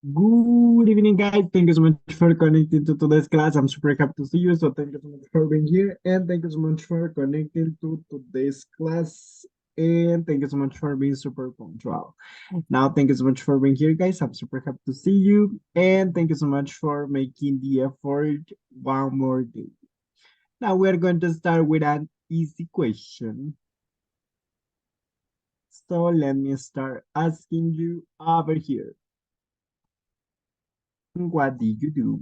Good evening, guys. Thank you so much for connecting to today's class. I'm super happy to see you. So thank you so much for being here. And thank you so much for connecting to today's class. And thank you so much for being super punctual. Now, thank you so much for being here, guys. I'm super happy to see you. And thank you so much for making the effort one more day. Now, we're going to start with an easy question. So let me start asking you over here. What did you do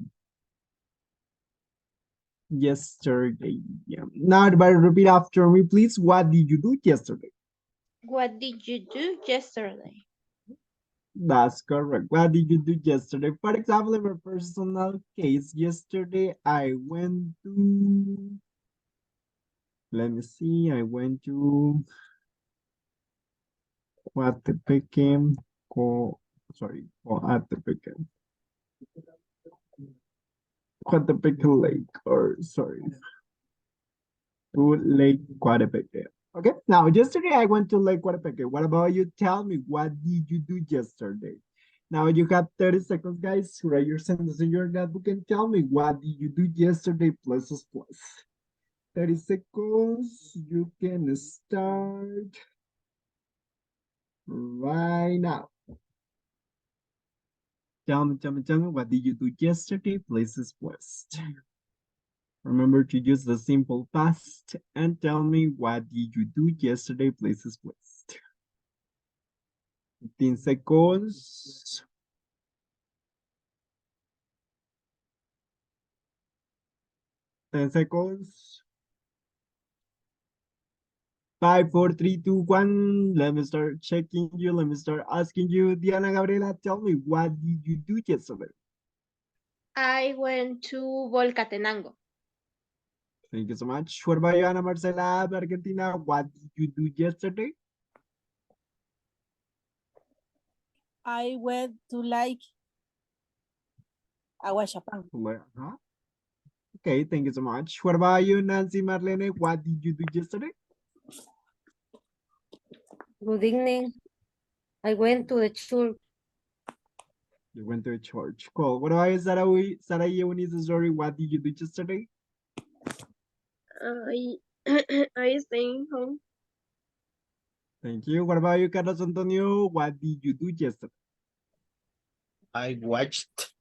yesterday? Yeah. Now, everybody repeat after me, please. What did you do yesterday? What did you do yesterday? That's correct. What did you do yesterday? For example, in my personal case, yesterday I went to, let me see, I went to Coatepeque, sorry, Coatepeque, Coatepeque Lake, or sorry, to Lake Coatepeque. Okay, now yesterday I went to Lake Coatepeque. What about you? Tell me, what did you do yesterday? Now you have 30 seconds, guys. Write your sentence in your notebook and tell me, what did you do yesterday? Plus, plus, plus. 30 seconds. You can start right now. Tell me, what did you do yesterday? Places plus. Remember to use the simple past and tell me, what did you do yesterday? Places plus. 15 seconds. 10 seconds. 5, 4, 3, 2, 1. Let me start checking you. Let me start asking you. Diana Gabriela, tell me, what did you do yesterday? I went to Volcatenango. Thank you so much. What about you, Ana Marcela, Argentina? What did you do yesterday? I went to like Aguachapán. Huh? Okay, thank you so much. What about you, Nancy Marlene? What did you do yesterday? Good evening. I went to the church. You went to a church. Cool. What about you, Sarah Eunice? Sorry, what did you do yesterday? I I staying home. Thank you. What about you, Carlos Antonio? What did you do yesterday? I watched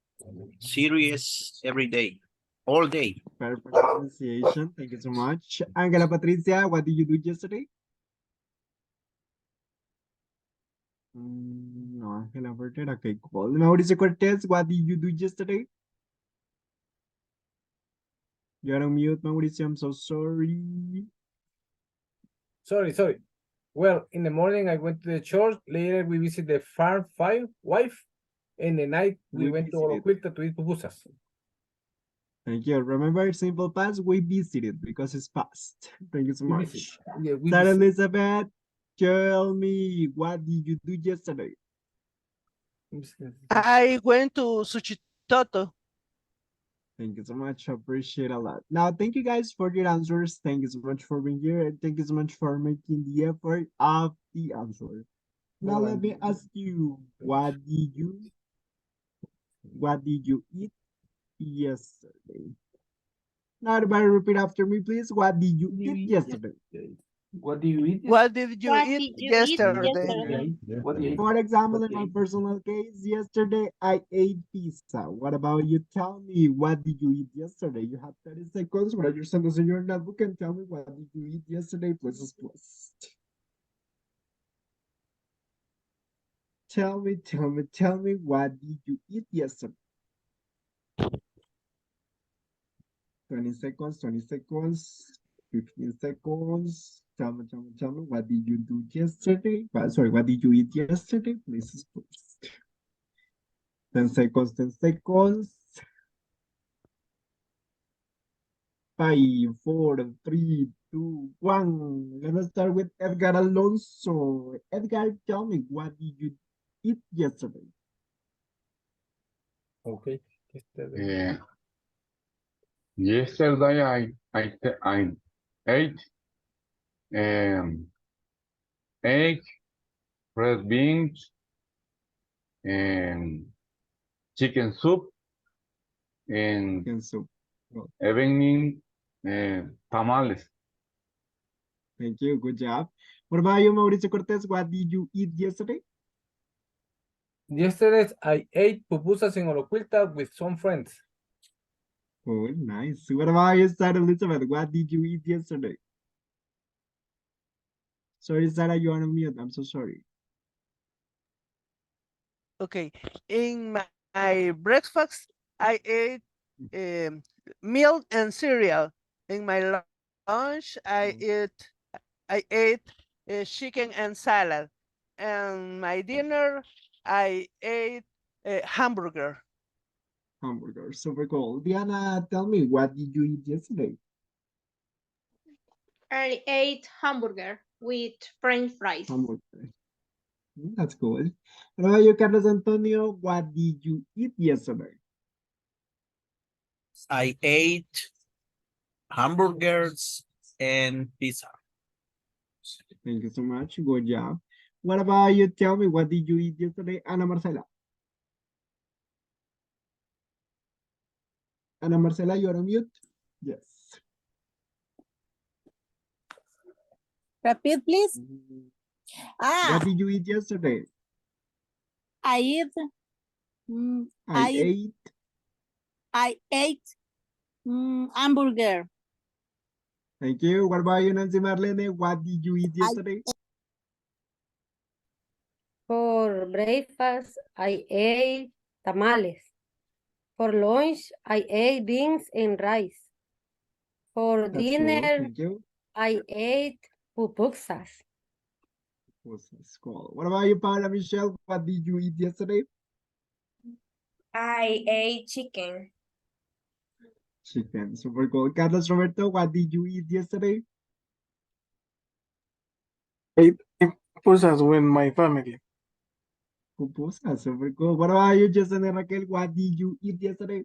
series every day, all day. Perfect pronunciation. Thank you so much. Angela Patricia, what did you do yesterday? No, Angela Bertet. Okay, cool. Mauricio Cortez, what did you do yesterday? You're on mute, Mauricio. I'm so sorry. Sorry. Well, in the morning I went to the church. Later we visited the farm wife. In the night we went to Oroquilta to eat pupusas. Thank you. Remember, simple past, we visited because it's past. Thank you so much. Yeah, Sarah Elizabeth, tell me, what did you do yesterday? I went to Suchitoto. Thank you so much. Appreciate a lot. Now, thank you guys for your answers. Thank you so much for being here. And thank you so much for making the effort of the answer. Now, let me ask you, what did you eat yesterday? Now, everybody repeat after me, please. What did you eat yesterday? What do you eat? What did you What eat did you eat yesterday? yesterday? For example, in my personal case, yesterday I ate pizza. What about you? Tell me, what did you eat yesterday? You have 30 seconds. Write your sentence in your notebook and tell me, what did you eat yesterday? Plus, plus. Tell me, what did you eat yesterday? 20 seconds, 20 seconds, 15 seconds. Tell me, what did you do yesterday? Sorry, what did you eat yesterday? Please, please. 10 seconds, 10 seconds. 5, 4, 3, 2, 1. Let us start with Edgar Alonso. Edgar, tell me, what did you eat yesterday? Okay. Yesterday I ate egg, red beans, and chicken soup, and Chicken soup. Well, evening tamales. thank you. Good job. What about you, Mauricio Cortez? What did you eat yesterday? Yesterday, I ate pupusas in Oloquilta with some friends. Oh, nice. What about you, Sarah Elizabeth? What did you eat yesterday? Sorry, Sarah, you are on mute. I'm so sorry. Okay. In my breakfast, I ate milk and cereal. In my lunch, I ate chicken and salad. And my dinner, I ate a hamburger. Hamburger. Super cool. Diana, tell me, what did you eat yesterday? I ate hamburger with French fries. Hamburger. That's cool. What about you, Carlos Antonio? What did you eat yesterday? I ate hamburgers and pizza. Thank you so much. Good job. What about you? Tell me, what did you eat yesterday? Ana Marcela. Ana Marcela, you're on mute? Yes. Repeat, please. What did you eat yesterday? I eat. I I ate hamburger. Thank you. What about you, Nancy Marlene? What did you eat yesterday? For breakfast, I ate tamales. For lunch, I ate beans and rice. For That's cool. dinner, Thank you. I ate pupusas. That's cool. What about you, Paula Michelle? What did you eat yesterday? I ate chicken. Chicken. Super cool. Carlos Roberto, what did you eat yesterday? Pupusas with my family. Pupusas. Super cool. What about you, Jason and Raquel? What did you eat yesterday?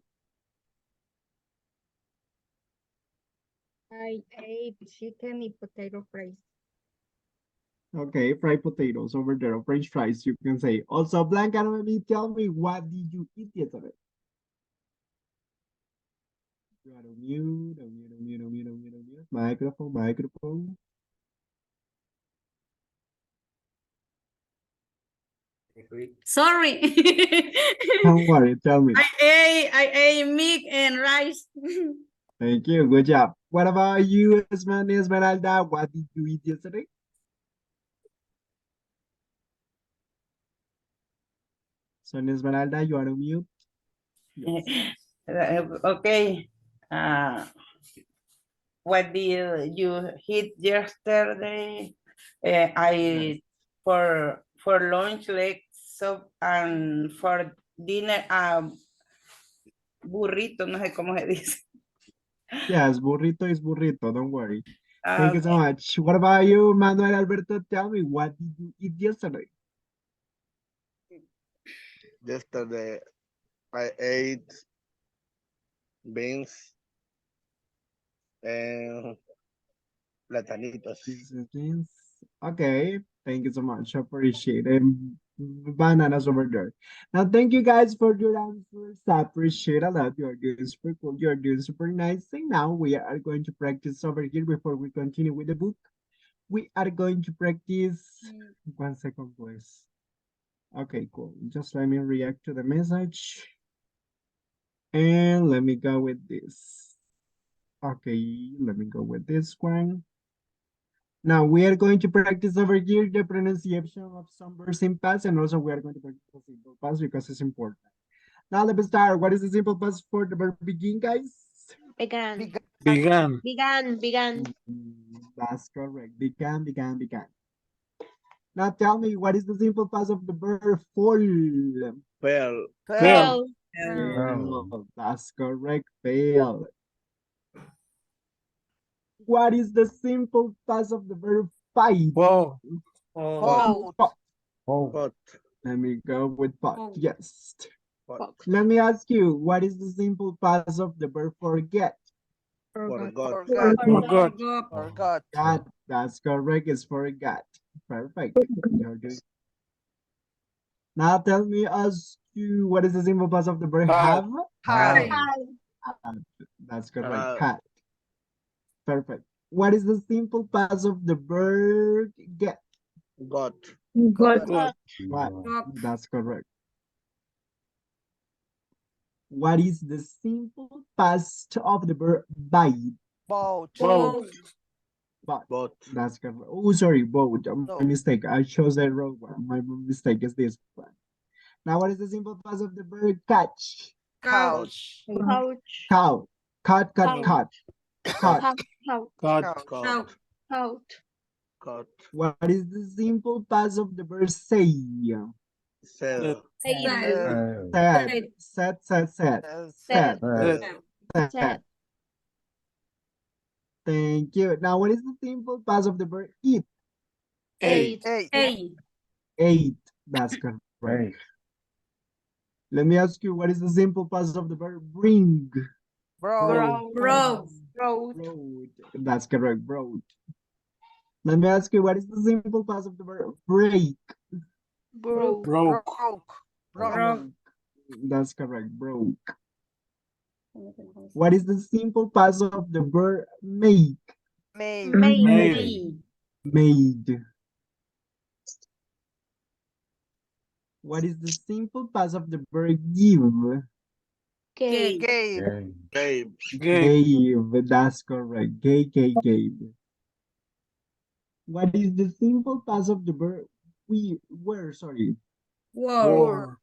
I ate chicken and potato fries. Okay, fried potatoes over there, or French fries, you can say. Also, Blanca, maybe tell me, what did you eat yesterday? You are on mute, on mute, on mute, on mute, on mute, on mute. Microphone, microphone. Sorry. Don't worry, tell me. I ate meat and rice. Thank you, good job. What about you, Esmeralda? What did you eat yesterday? So, Esmeralda, you are on mute. Yes. Okay. What did you eat yesterday? I for lunch leg soup and for dinner burrito, no sé cómo se dice. Yes, burrito is burrito, don't worry. Ah, Thank you so much. What about you, Manuel Alberto? Tell me, what did you eat yesterday? Yesterday, I ate beans and platanitos. Beans. Okay, thank you so much. Appreciate it. Bananas over there. Now, thank you guys for your answers. I appreciate a lot. You're doing super cool. You're doing super nice. And now we are going to practice over here before we continue with the book. We are going to practice. 1 second, please. Okay, cool. Just let me react to the message. And let me go with this. Okay, let me go with this one. Now we are going to practice over here the pronunciation of some verbs in past, and also we are going to practice the simple past because it's important. Now let's start. What is the simple past for the verb begin, guys? Began. Began. Began. That's correct. Began. Now tell me, what is the simple past of the verb fall? Fell. Fell. Fail. That's correct. Fail. What is the simple past of the verb fight? Wow. Fought. Pot. Let me go with pot. Oh. Yes. Pot. Let me ask you, what is the simple past of the verb forget? Forgot. Forgot. God, that's correct. It's forgot. Perfect. You're doing. Now tell me us you what is the simple past of the verb Had. have? Have. That's correct. Have. Had. Perfect. What is the simple past of the verb get? Got. Got. Got. What? That's correct. What is the simple past of the verb buy? Bought. Boat. But Bought. that's correct. Oh, sorry, boat. My No. mistake. I chose the wrong one. My mistake is this one. Now, what is the simple past of the verb catch? Couch. Couch. Cow. Cut. Couch. Cut. Couch. Got. Caught. Couch. Caught. What is the simple past of the verb say? Sell. Said. Said. Said. Said. Thank you. Now, what is the simple past of the verb eat? Ate. Ate. That's correct. Let me ask you, what is the simple past of the verb bring? Bro. Road. Brought. That's correct. Brought. Let me ask you, what is the simple past of the verb break? Broke. Broke. Broke. That's correct. Broke. What is the simple past of the verb make? Made. Made. Made. What is the simple past of the verb give? Gave. Gave. Gave. Gave. That's correct. Gave. What is the simple past of the verb sorry. War.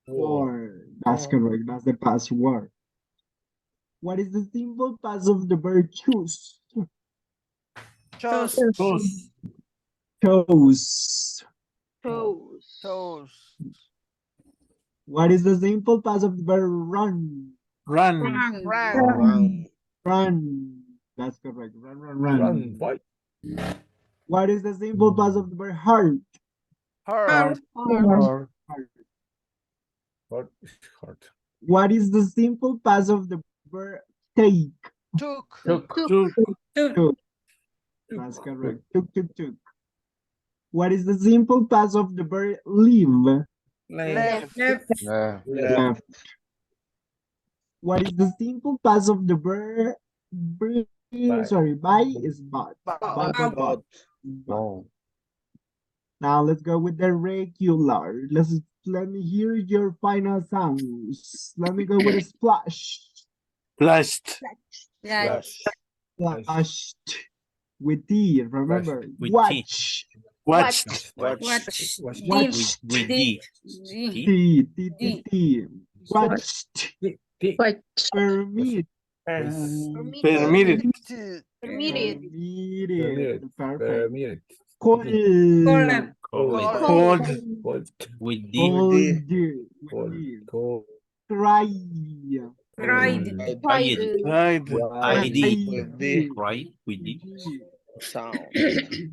Wore. That's correct. That's the past word. What is the simple past of the verb choose? Chose. Toast. Chose. Chose. What is the simple past of the verb run? Run. Ran. Run. That's correct. Run. Run, fight. What is the simple past of the verb heart? Heart. Or Heart is heart. What is the simple past of the verb take? Took. took. That's correct. Took. What is the simple past of the verb leave? Left. Left. What is the simple past of the verb buy is bought. Bought. Bought. Now let's go with the regular. Let me hear your final sounds. Let me go with a splash. Splashed. Splashed with T. Remember, With T. watch. Watched. Watch. With D. T. Watched. Permit. Permitted. Permitted. Perfect. Cold. Cold. With D. Cold. Cry. Cried. Cried. ID. With D. Right? With D. Sound.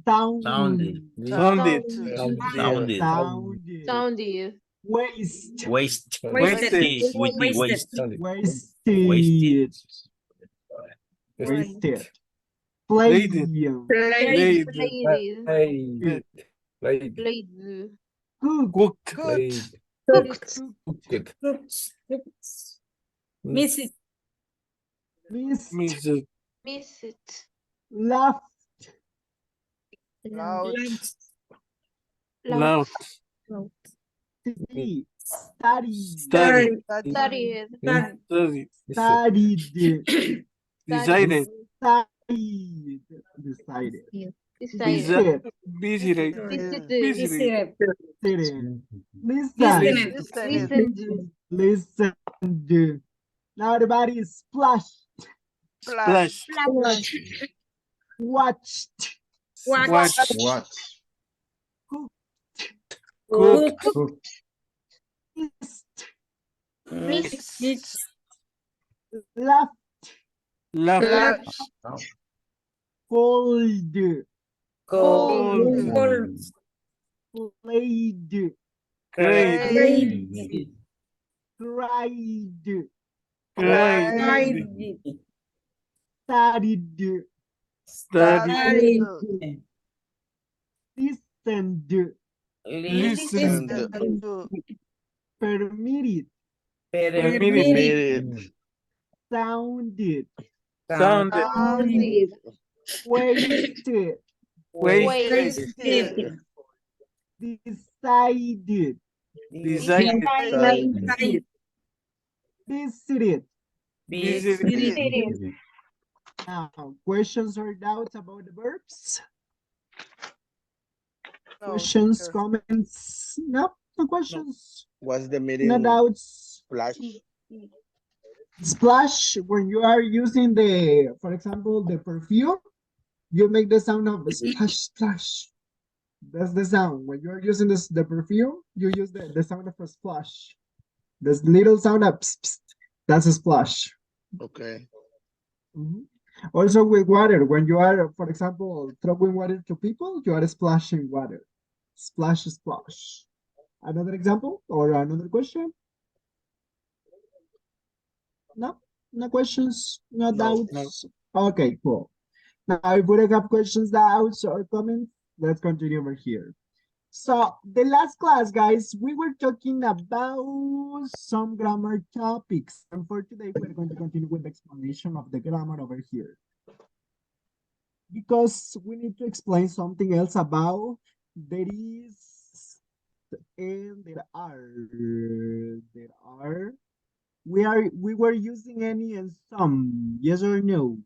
Sounded. Sounded. Waste. Wasted. Wasted. With D. Waste. Wasted. Play. Laid. Played. Cook. Cooked. Mrs. Missed. Missed. Laughed. Loud. Loud. Studied. Studied. Studied. Studied. Decided. Decided. Decided. Visited. Visited. Listened. Now everybody splash. Splash. Watched. Cooked. Missed. Laughed. Laughed. Cold. Cold. Played. Cried. Cried. Studied. Studied. Listened. Listened. Permitted. Permitted. Sounded. Sounded. Sounded. Wasted. Wasted. Wasted. Decided. Decided. Decided. Visited. Visited. Now, questions or doubts about the verbs? No, Questions, teacher. comments? No, no questions. What's the meaning? No doubts. Flash. Splash, when you are using the, for example, the perfume, you make the sound of splash, splash. That's the sound. When you're using the perfume, you use the sound of a splash. This little sound of pss, pss, that's a splash. Okay. Mhm. Also with water, when you are, for example, throwing water to people, you are splashing water. Splash, splash. Another example or another question? No, no questions, no doubts. Okay, cool. Now, if we don't have questions, doubts, or comments, let's continue over here. So, the last class, guys, we were talking about some grammar topics. And for today, we're going to continue with the explanation of the grammar over here. Because we need to explain something else about there is and there are. There are. We were using any and some. Yes or no?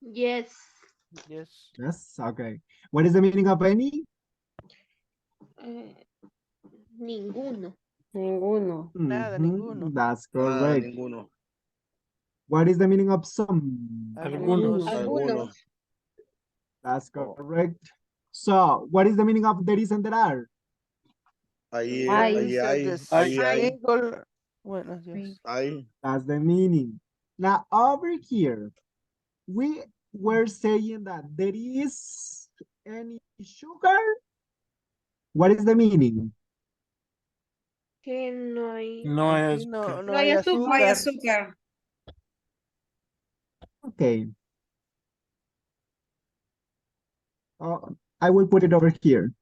Yes. Yes. Yes, okay. What is the meaning of any? Ninguno. Ninguno. Nada, ninguno. That's Nada, correct. ninguno. What is the meaning of some? Algunos. Algunos. That's correct. So, what is the meaning of there is and there are? Ahí, Ay. ahí hay. This Ahí hay. single. Bueno, yes. Hay. That's the meaning. Now, over here, we were saying that there is any sugar. What is the meaning? Que no hay. No hay Aquí no, azúcar. no hay azúcar. azúcar. Okay. I will put it over here.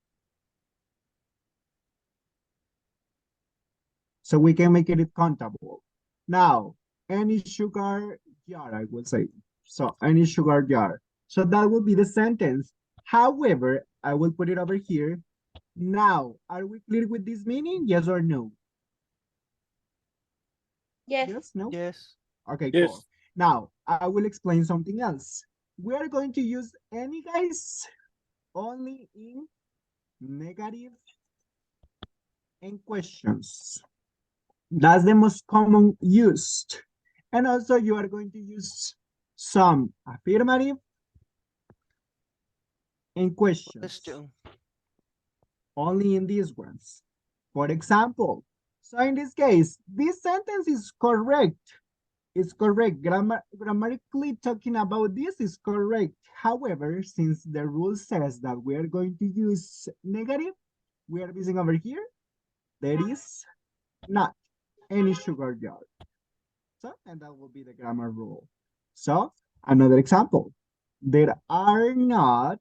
So we can make it countable. Now, any sugar jar, I will say. So any sugar jar. So that will be the sentence. However, I will put it over here. Now, are we clear with this meaning? Yes or no? Yes. Yes, no? Yes. Okay, Yes. cool. Now, I will explain something else. We are going to use any, guys, only in negative and questions. That's the most common used. And also you are going to use some affirmative and questions. Question. Only in these ones. For example, so in this case, this sentence is correct. It's correct. Grammatically talking about this is correct. However, since the rule says that we are going to use negative, we are missing over here. There is not any sugar jar. So, and that will be the grammar rule. So, another example. There are not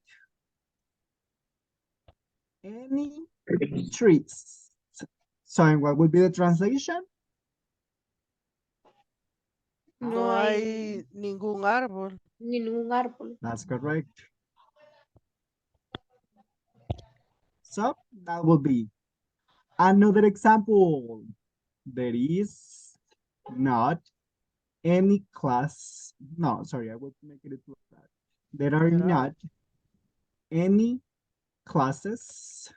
any trees. So, and what would be the translation? No hay ningún árbol. Ningún árbol. That's correct. So, that will be another example. There is not any class. No, sorry, I will make it like that. There are not any classes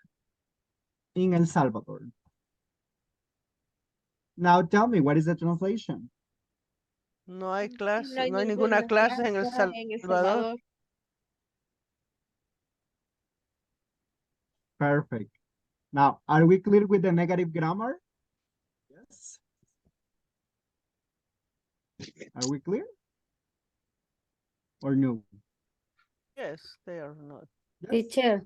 in El Salvador. Now tell me, what is the translation? No hay clase, no hay ninguna clase en El Salvador. Perfect. Now, are we clear with the negative grammar? Yes. Are we clear? Or no? Yes, they are not. Yes? Teacher,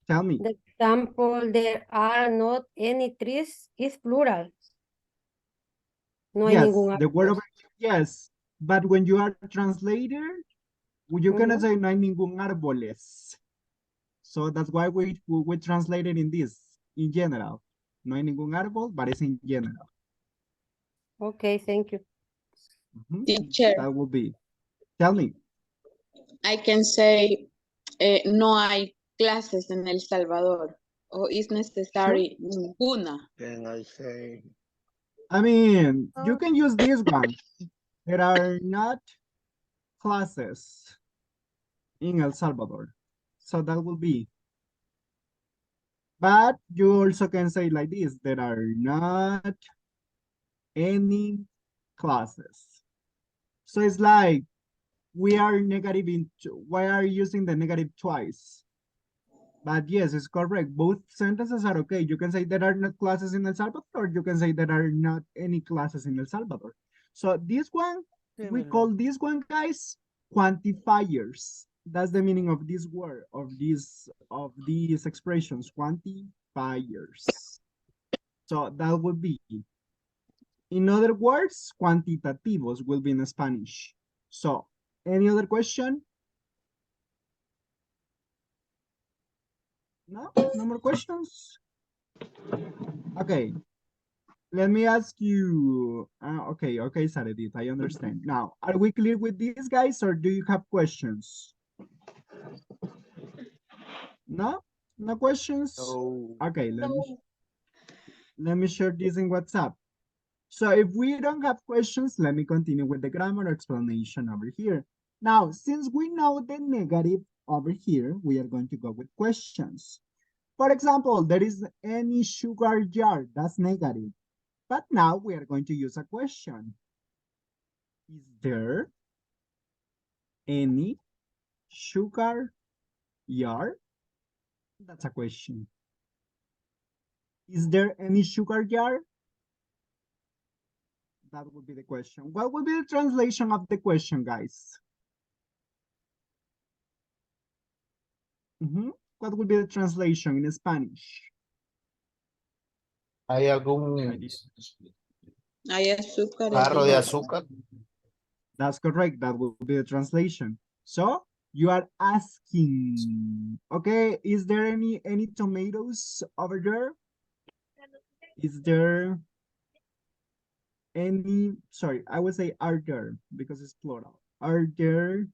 Tell me. the example, there are not any trees is plural. No hay Yes, ningún the word árbol. over yes, but when you are a translator, you cannot say no hay ningún árboles. So that's why we translated in this, in general. No hay ningún árbol, but it's in general. Okay, thank you. Teacher, That will be. Tell me. I can say no hay clases en El Salvador. O is necessary ninguna. Then I say, I mean, you can use this one. There are not classes in El Salvador. So that will be. But you also can say like this, there are not any classes. So it's like we are negative in, why are you using the negative twice? But yes, it's correct. Both sentences are okay. You can say there are not classes in El Salvador, or you can say there are not any classes in El Salvador. So this one, we call this one, guys, quantifiers. That's the meaning of this word, of these expressions, quantifiers. So that would be, in other words, cuantitativos will be in Spanish. So, any other question? No? No more questions? Okay. Let me ask you. Okay, Saredit, I understand. Now, are we clear with these guys, or do you have questions? No? No questions? no. Okay, let me share this in WhatsApp. So if we don't have questions, let me continue with the grammar explanation over here. Now, since we know the negative over here, we are going to go with questions. For example, there is any sugar jar, that's negative. But now we are going to use a question. Is there any sugar jar? That's a question. Is there any sugar jar? That would be the question. What would be the translation of the question, guys? What would be the translation in Spanish? ¿Hay algún Hay azúcar. jarro de azúcar? That's correct. That will be the translation. So you are asking, okay, is there any tomatoes over there? Is there any, sorry, I would say are there because it's plural. Are there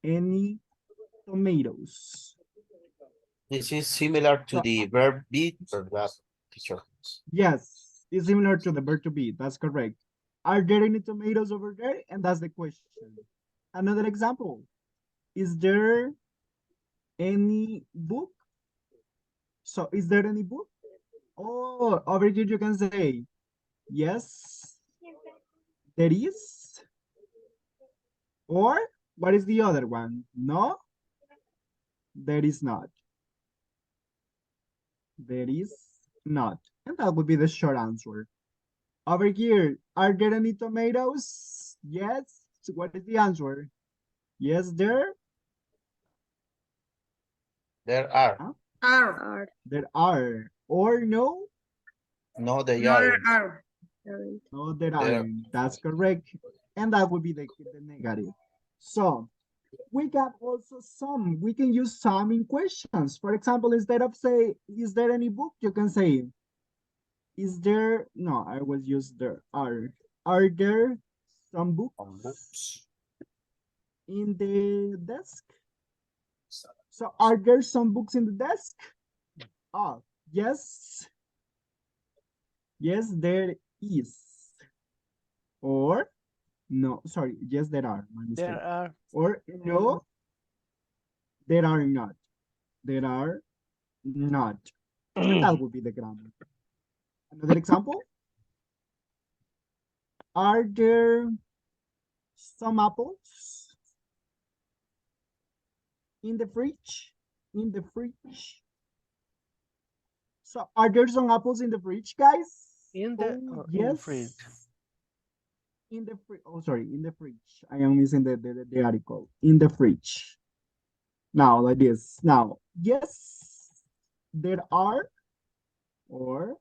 any tomatoes? This is similar to the verb be or that, teacher. Yes, it's similar to the verb to be. That's correct. Are there any tomatoes over there? And that's the question. Another example. Is there any book? So is there any book? Oh, over here you can say, yes, there is. Or what is the other one? No, there is not. There is not. And that would be the short answer. Over here, are there any tomatoes? Yes. So what is the answer? Yes, there. There are. Huh? Are. There are. Or no? No, they No, are. are. No, there aren't. That's correct. And that would be the negative. So we got also some. We can use some in questions. For example, instead of say, is there any book? You can say, is there, no, I will use there are. Are there some books in the desk? So are there some books in the desk? Oh, yes. Yes, there is. Or no, sorry, yes, there are. My mistake. There are. Or no, there are not. There are not. And that would be the grammar. Another example. Are there some apples in the fridge? In the fridge. So are there some apples in the fridge, guys? In the Oh, or yes. in fridge? In the fridge. Oh, sorry, in the fridge. I am missing the article. In the fridge. Now, like this. Now, yes, there are, or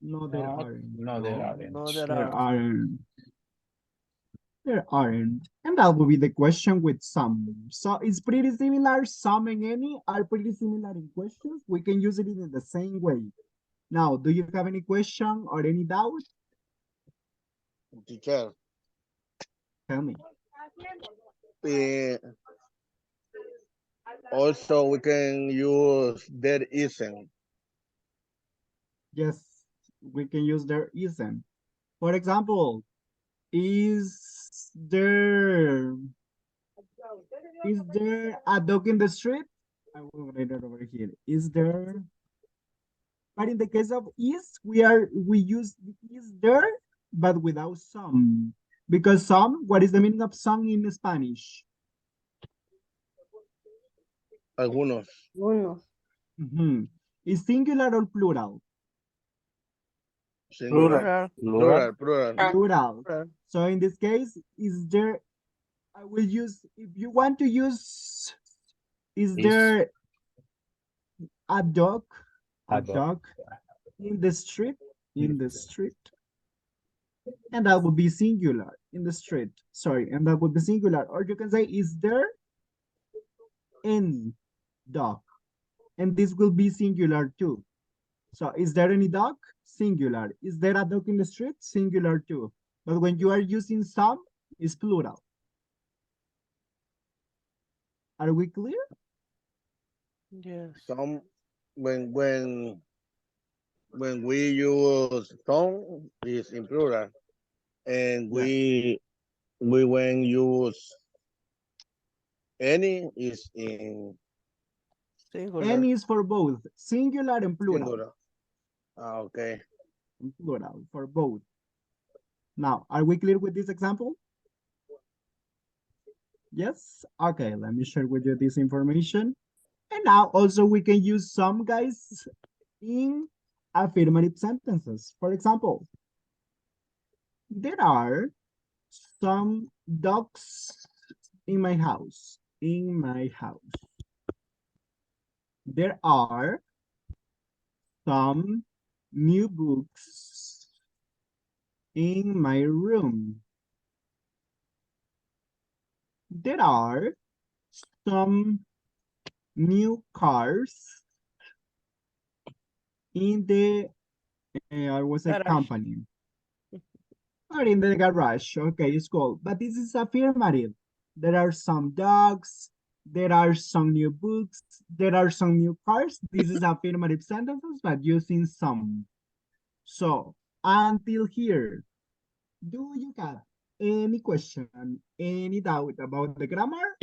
no, there aren't. No, there aren't. No, there There are. aren't. There aren't. And that will be the question with some. So it's pretty similar. Some and any are pretty similar in questions. We can use it in the same way. Now, do you have any question or any doubt? Teacher. Tell me. Eh, also, we can use there isn't. Yes, we can use there isn't. For example, is there a dog in the street? I will write it over here. Is there? But in the case of we use is there, but without some. Because some, what is the meaning of some in Spanish? Algunos. Uno. Is singular or plural? Singular. Plural. Plural. Plural. Plural. So in this case, is there, I will use, if you want to use, is there a dog? A dog in the street? In the street? And that would be singular, in the street. Sorry, and that would be singular. Or you can say, is there any dog? And this will be singular too. So is there any dog? Singular. Is there a dog in the street? Singular too. But when you are using some, it's plural. Are we clear? Yes. Some when we use some is in plural, and we when use any is in Singular. Any is for both, singular and plural. singular. Okay. Plural for both. Now, are we clear with this example? Yes? Okay, let me share with you this information. And now also we can use some, guys, in affirmative sentences. For example, there are some dogs in my house. In my house. There are some new books in my room. There are some new cars in the I was a company or in the garage. Okay, it's cool. But this is affirmative. There are some dogs. There are some new books. There are some new cars. This is affirmative sentences, but using some. So until here, do you have any question, any doubt about the grammar?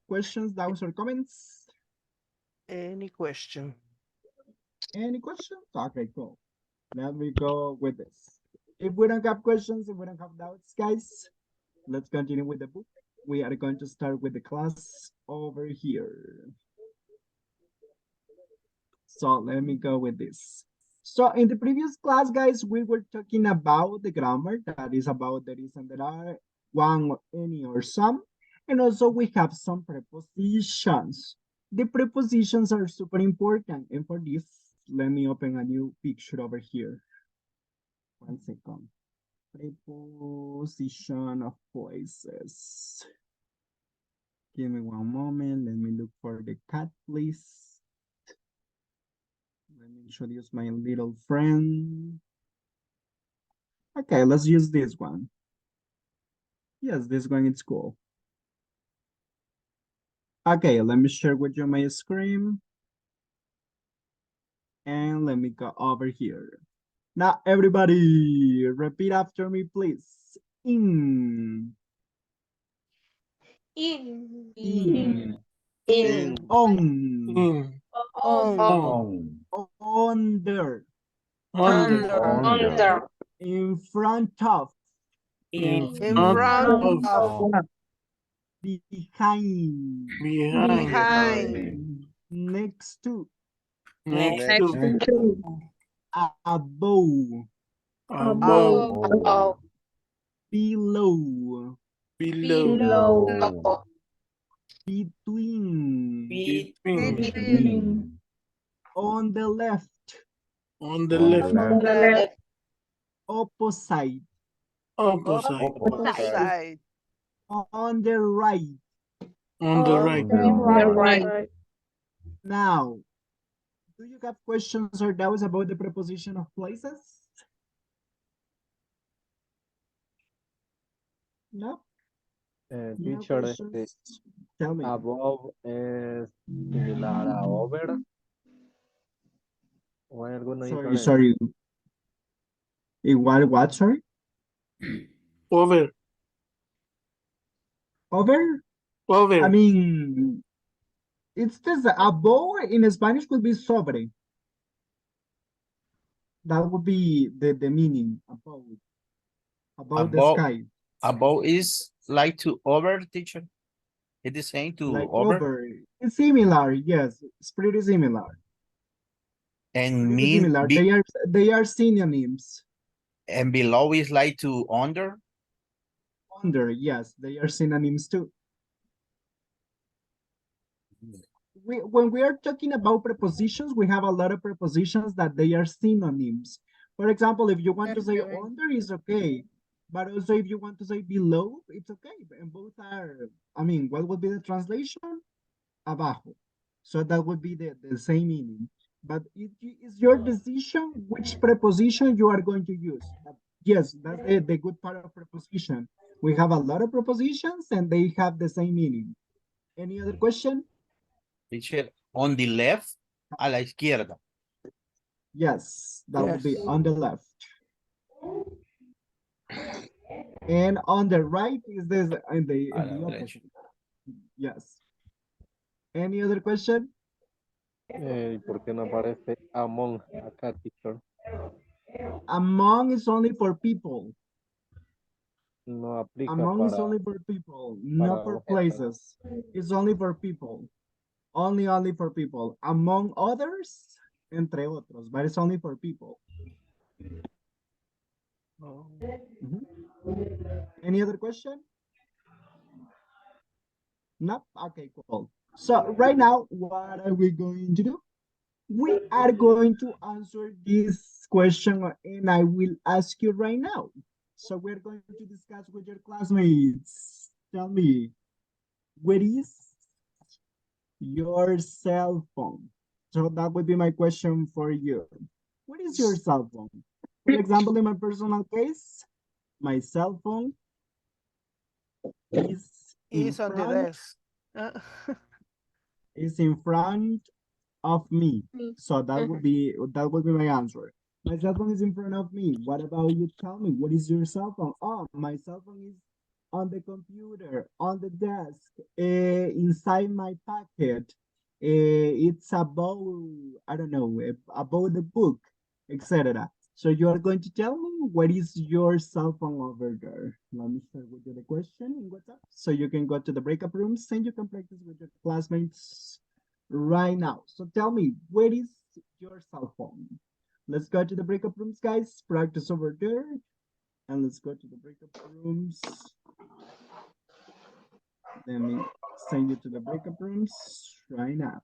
Questions, doubts, or comments? Any question? Any questions? Okay, cool. Let me go with this. If we don't have questions, if we don't have doubts, guys, let's continue with the book. We are going to start with the class over here. So let me go with this. So in the previous class, guys, we were talking about the grammar, that is about there is and there are, one, any, or some. And also we have some prepositions. The prepositions are super important. And for this, let me open a new picture over here. 1 second. Preposition of places. Give me one moment. Let me look for the cat, please. Let me introduce my little friend. Okay, let's use this one. Yes, this one is cool. Okay, let me share with you my screen. And let me go over here. Now, everybody, repeat after me, please. In. In. In. In. On. Under. Under. In front of. In front of. Behind. Behind. Next to. Next to. Above. Above. Below. Below. Between. Between. On the left. On the left. Opposite. Opposite. Opposite. On the right. On the right. Right. Now, do you have questions or doubts about the preposition of places? No? No Teacher, questions? Tell me. above es similar a over. ¿O hay alguna diferencia? Sorry. Igual what, sorry? Over. Over? Over. I mean, it's this above in Spanish would be sobre. That would be the meaning above. Above the Above, sky. above is like to over, teacher. It is saying to Like over. over. It's similar, yes. It's pretty similar. And Pretty mean similar. They are synonyms. and below is like to under. Under, yes, they are synonyms too. When we are talking about prepositions, we have a lot of prepositions that they are synonyms. For example, if you want to say under, is okay. But also if you want to say below, it's okay. And both are, I mean, what would be the translation? Abajo. So that would be the same meaning. But it's your decision which preposition you are going to use. But yes, that's the good part of preposition. We have a lot of prepositions and they have the same meaning. Any other question? Teacher, on the left, a la izquierda. Yes, that would be Yes. on the left. And on the right is this in the opposite. Yes. Any other question? ¿Por qué no aparece among acá, teacher? Among is only for people. No aplica Among is para... only for people, not for objetos. places. It's only for people. Only for people. Among others, entre otros, but it's only for people. Mhm. Any other question? No? Okay, cool. So right now, what are we going to do? We are going to answer this question and I will ask you right now. So we're going to discuss with your classmates. Tell me, where is your cell phone? So that would be my question for you. What is your cell phone? For example, in my personal case, my cell phone is Is on the desk. is in front of me. So that would be my answer. My cell phone is in front of me. What about you? Tell me, what is your cell phone? Oh, my cell phone is on the computer, on the desk, inside my pocket. It's about, I don't know, about the book, etc. So you are going to tell me what is your cell phone over there. Let me share with you the question in WhatsApp. So you can go to the breakup rooms and you can practice with your classmates right now. So tell me, where is your cell phone? Let's go to the breakup rooms, guys. Practice over there. And let's go to the breakup rooms. Let me send you to the breakup rooms right now.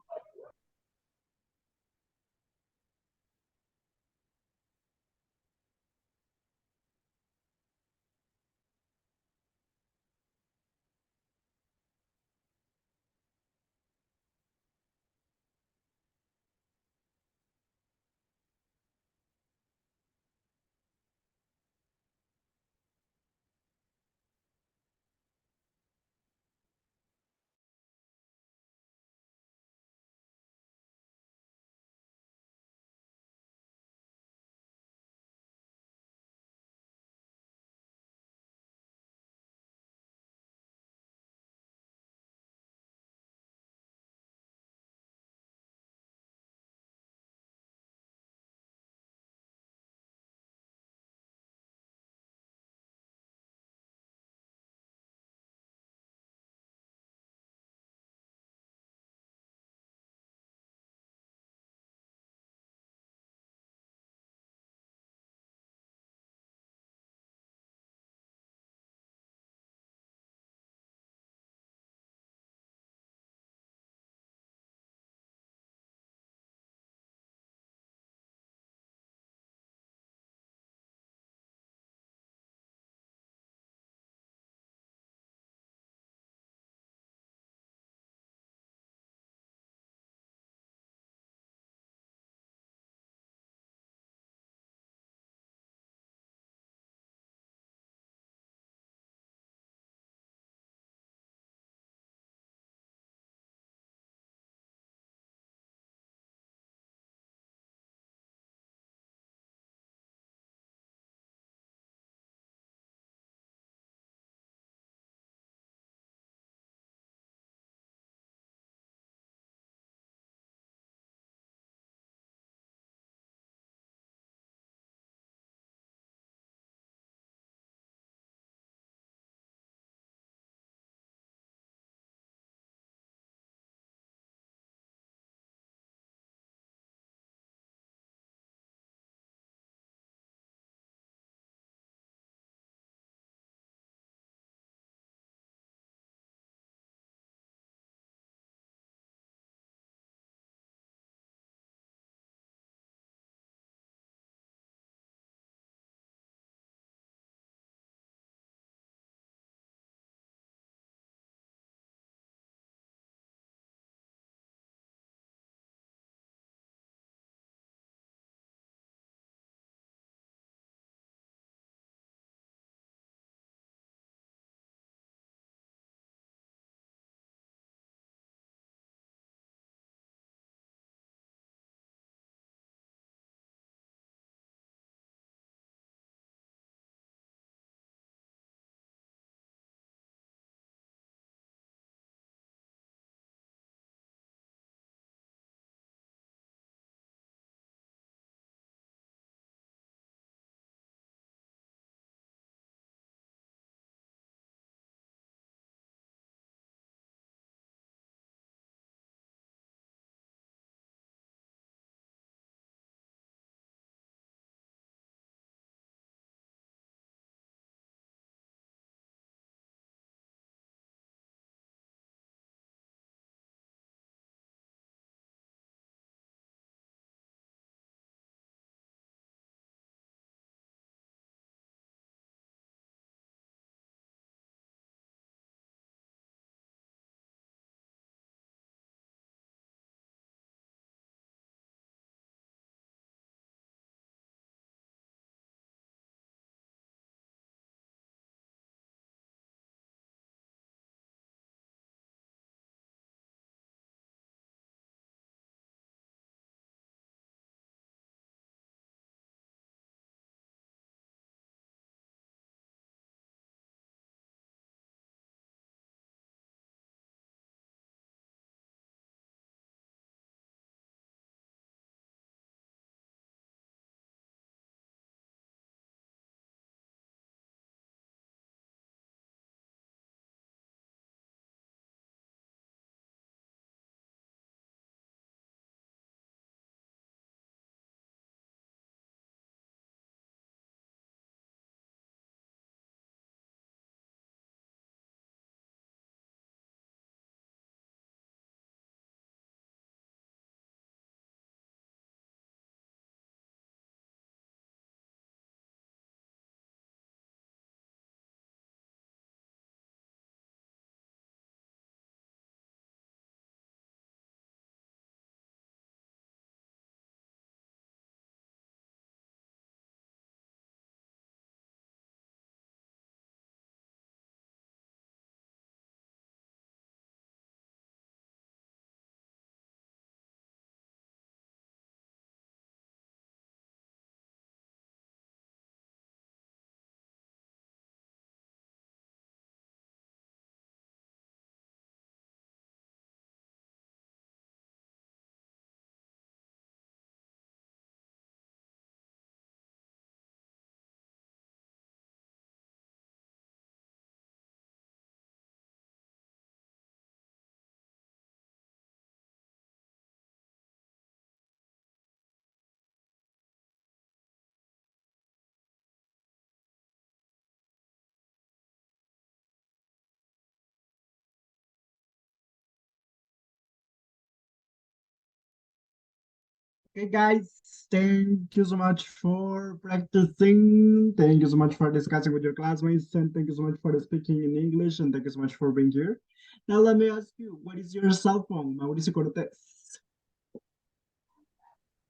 Okay, guys, thank you so much for practicing. Thank you so much for discussing with your classmates. And thank you so much for speaking in English. And thank you so much for being here. Now, let me ask you, what is your cell phone, Mauricio Cortez?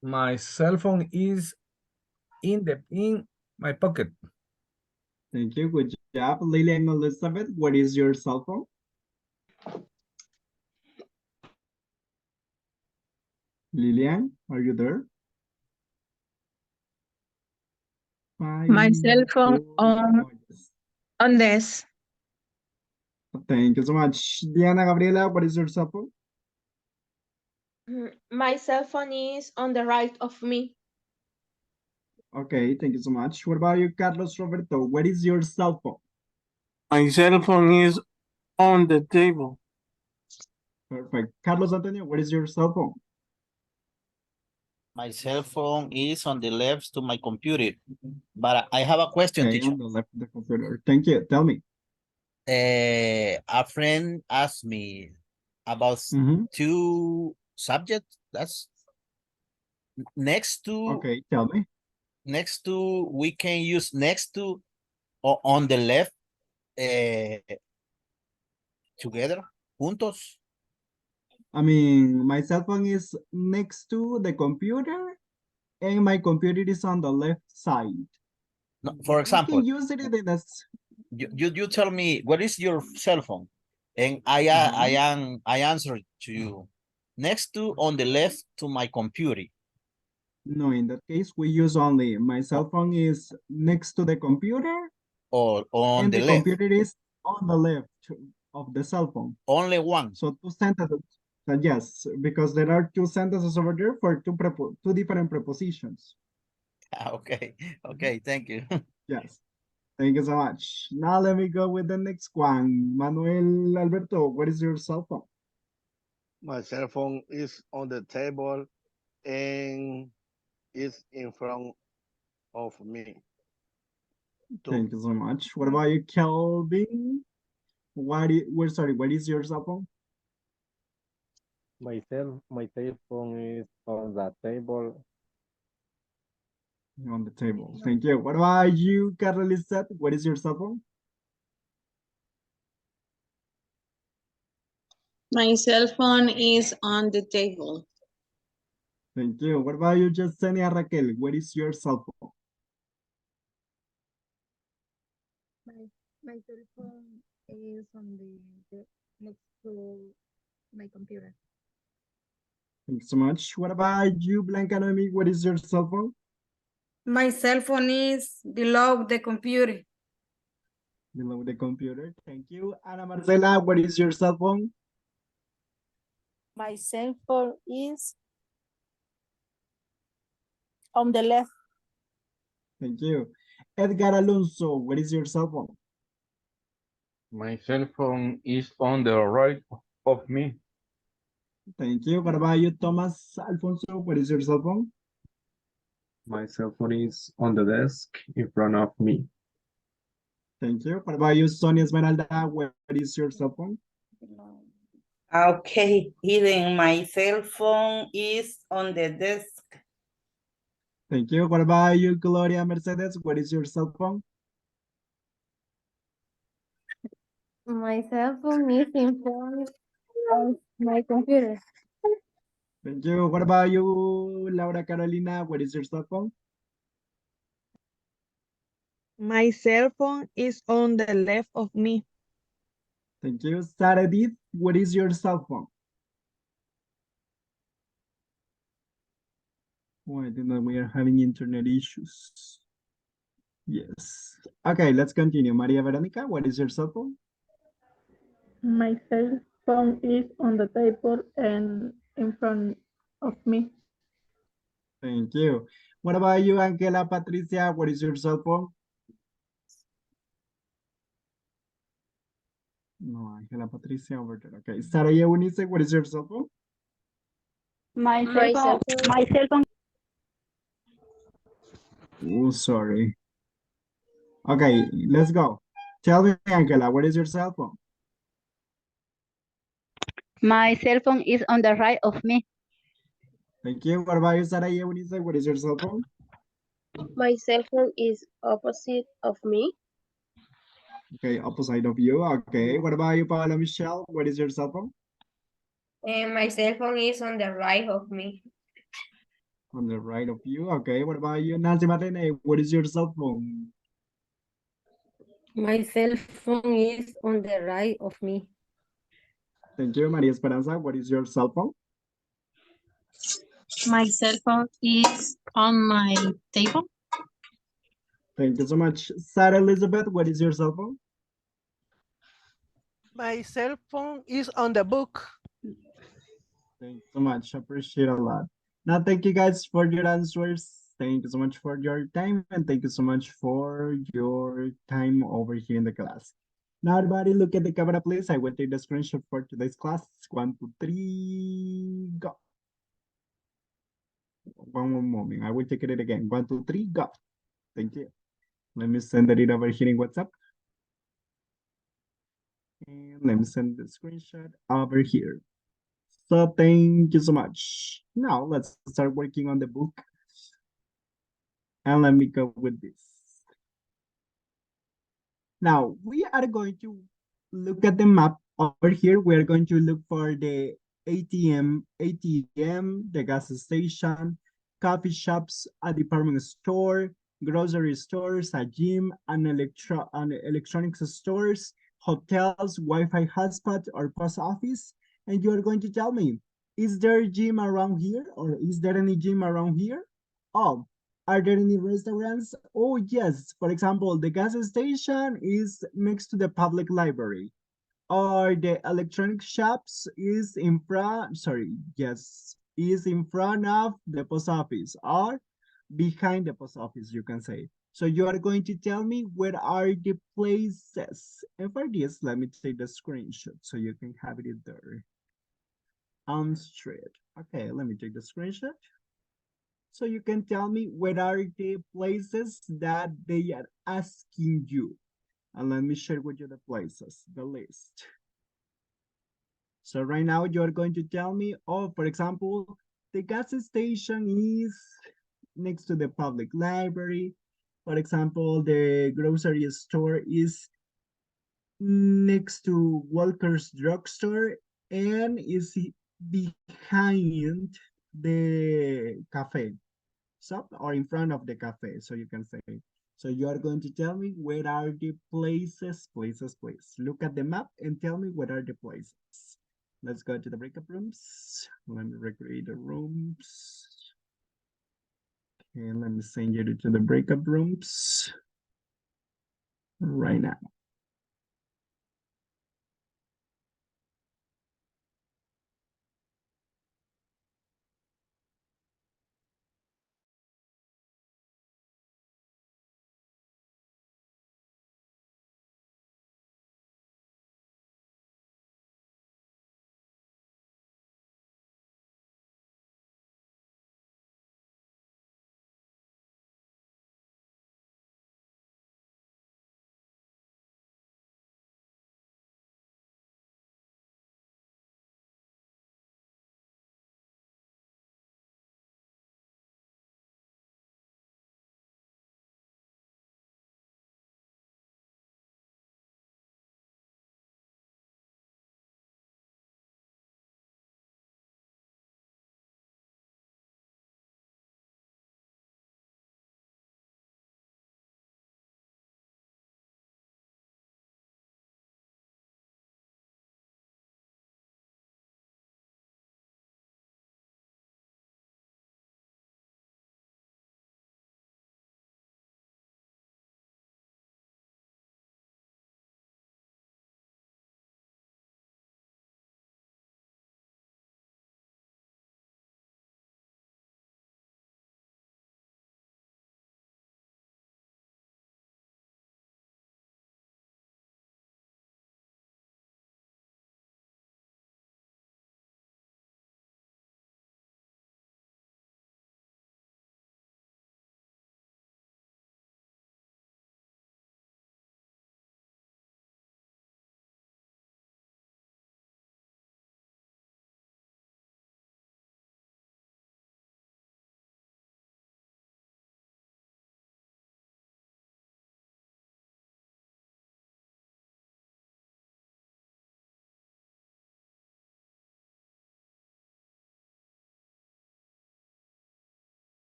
My cell phone is in my pocket. Thank you. Good job. Lilian Elizabeth, what is your cell phone? Lilian, are you there? My cell phone on this. Thank you so much. Diana Gabriela, what is your cell phone? My cell phone is on the right of me. Okay, thank you so much. What about you, Carlos Roberto? What is your cell phone? My cell phone is on the table. Perfect. Carlos Antonio, what is your cell phone? My cell phone is on the left to my computer. But I have a question, Okay, teacher. on the left of the computer. Thank you. Tell me. A friend asked me about two subjects. That's next to. Okay, tell me. Next to, we can use next to or on the left together, juntos. I mean, my cell phone is next to the computer and my computer is on the left side. No, for example, we can use it in a... you tell me what is your cell phone, and I answer to you next to on the left to my computer. No, in that case, we use only my cell phone is next to the computer or on and the the left. computer is on the left of the cell phone. Only one. So two sentences. Yes, because there are two sentences over there for two different prepositions. Okay, okay, thank you. Yes, thank you so much. Now let me go with the next one. Manuel Alberto, what is your cell phone? My cell phone is on the table and is in front of me. Thank you so much. What about you, Kelvin? What is your cell phone? My cell phone is on the table. On the table. Thank you. What about you, Carolina? What is your cell phone? My cell phone is on the table. Thank you. What about you, Yesenia Raquel? What is your cell phone? My cell phone is on the next to my computer. Thanks so much. What about you, Blanca Noemi? What is your cell phone? My cell phone is below the computer. Below the computer. Thank you. Ana Marcela, what is your cell phone? My cell phone is on the left. Thank you. Edgar Alonso, what is your cell phone? My cell phone is on the right of me. Thank you. What about you, Thomas Alfonso? What is your cell phone? My cell phone is on the desk in front of me. Thank you. What about you, Sonia Esmeralda? What is your cell phone? Okay, Eden, my cell phone is on the desk. Thank you. What about you, Gloria Mercedes? What is your cell phone? My cell phone is in front of my computer. Thank you. What about you, Laura Carolina? What is your cell phone? My cell phone is on the left of me. Thank you. Sarah Edith, what is your cell phone? Oh, I think that we are having internet issues. Yes. Okay, let's continue. Maria Veronica, what is your cell phone? My cell phone is on the table and in front of me. Thank you. What about you, Angela Patricia? What is your cell phone? No, Angela Patricia over there. Okay. Sarah Eunice, what is your cell phone? My cell phone. Oh, sorry. Okay, let's go. Tell me, Angela, what is your cell phone? My cell phone is on the right of me. Thank you. What about you, Sarah? What is your cell phone? My cell phone is opposite of me. Okay, opposite of you. Okay. What about you, Paula Michelle? What is your cell phone? And my cell phone is on the right of me. On the right of you. Okay. What about you, Nancy Martínez? What is your cell phone? My cell phone is on the right of me. Thank you, Maria Esperanza. What is your cell phone? My cell phone is on my table. Thank you so much. Sarah Elizabeth, what is your cell phone? My cell phone is on the book. Thank you so much. Appreciate a lot. Now, thank you guys for your answers. Thank you so much for your time, and thank you so much for your time over here in the class. Now, everybody, look at the camera, please. I will take the screenshot for today's class. 1, 2, 3, go. One more moment. I will take it again. 1, 2, 3, go. Thank you. Let me send it over here in WhatsApp. And let me send the screenshot over here. So thank you so much. Now let's start working on the book. And let me go with this. Now we are going to look at the map over here. We're going to look for the ATM, the gas station, coffee shops, a department store, grocery stores, a gym, an electronics stores, hotels, Wi-Fi hotspot, or post office. And you're going to tell me, is there a gym around here? Or is there any gym around here? Oh, are there any restaurants? Oh, yes. For example, the gas station is next to the public library. Or the electronic shops is in front, sorry, yes, is in front of the post office or behind the post office, you can say. So you are going to tell me where are the places. And for this, let me take the screenshot so you can have it there. On street. Okay, let me take the screenshot. So you can tell me where are the places that they are asking you. And let me share with you the places, the list. So right now you're going to tell me, oh, for example, the gas station is next to the public library. For example, the grocery store is next to Walker's drugstore and is behind the cafe shop or in front of the cafe, so you can say. So you are going to tell me where are the places, please. Look at the map and tell me what are the places. Let's go to the breakup rooms. Let me recreate the rooms. And let me send you to the breakup rooms right now.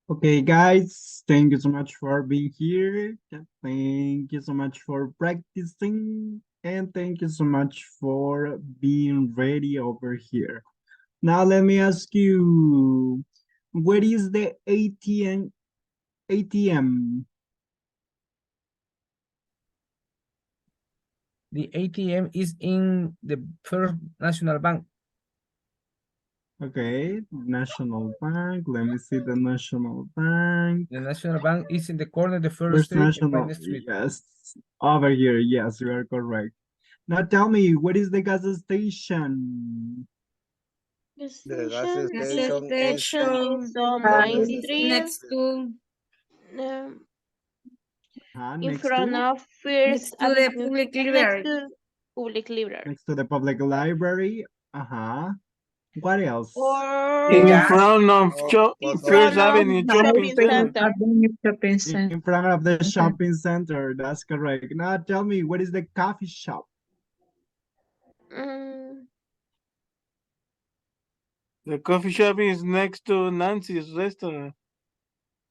Okay, guys, thank you so much for being here. Thank you so much for practicing. And thank you so much for being ready over here. Now, let me ask you, where is the ATM? ATM? The ATM is in the First National Bank. Okay, National Bank. Let me see the National Bank. The National Bank is in the corner of the First First Street and National, Pine Street. yes, over here. Yes, you are correct. Now tell me, what is the gas station? The gas Gas station is station is on on Main the Is Street, next to in Next front to? of First next to the Avenue, public next library. to Public Library. Next to the public library. What else? In Or front of in post First front office. of Avenue Shopping shopping Center. center. In front of the shopping center. That's correct. Now tell me, what is the coffee shop? Mm, The coffee shop is next to Nancy's restaurant.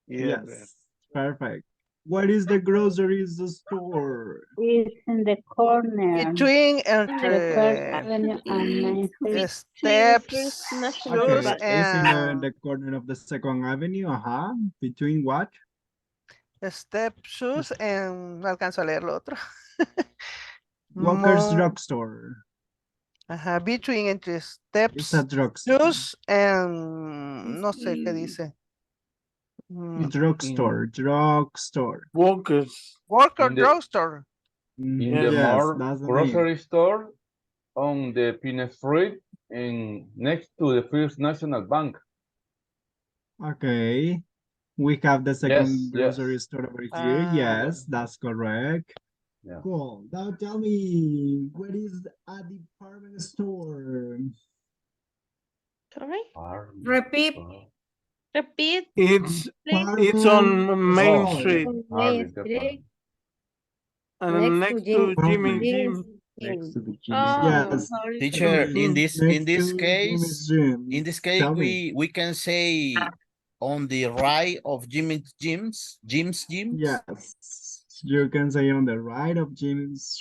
Yeah, Yes, perfect. What is the grocery store? It's in the corner. Between in The First entre Avenue and Main Street. between First steps National shoes Okay, Bank. it's in and the corner of the Second Avenue. Between what? step shoes and no alcanzo a leer lo otro. Walker's Mo- Drugstore. Ajá, between entre It's a steps drugstore. shoes and no sé qué dice. Drugstore. Drugstore. Walkers. Walker In the drugstore. in the Yes, mall that's the name. grocery store on the Pine Street and next to the First National Bank. Okay. We have the second Yes. grocery store over here. Yes, that's correct. Yeah. Cool. Now tell me, what is a department store? Sorry? Repeat. Repeat, It's please. on Main Oh, Street On Main Harvey, Street, and next to next to Jimmy Jimmy's Jim. Next to the Jimmy's Oh, Yes. Harley Teacher, in Quinn. this Next to case, Jimmy's Gym. in this case, Tell me. we can say on the right of Jim's gyms. Yes. You can say on the right of Jim's.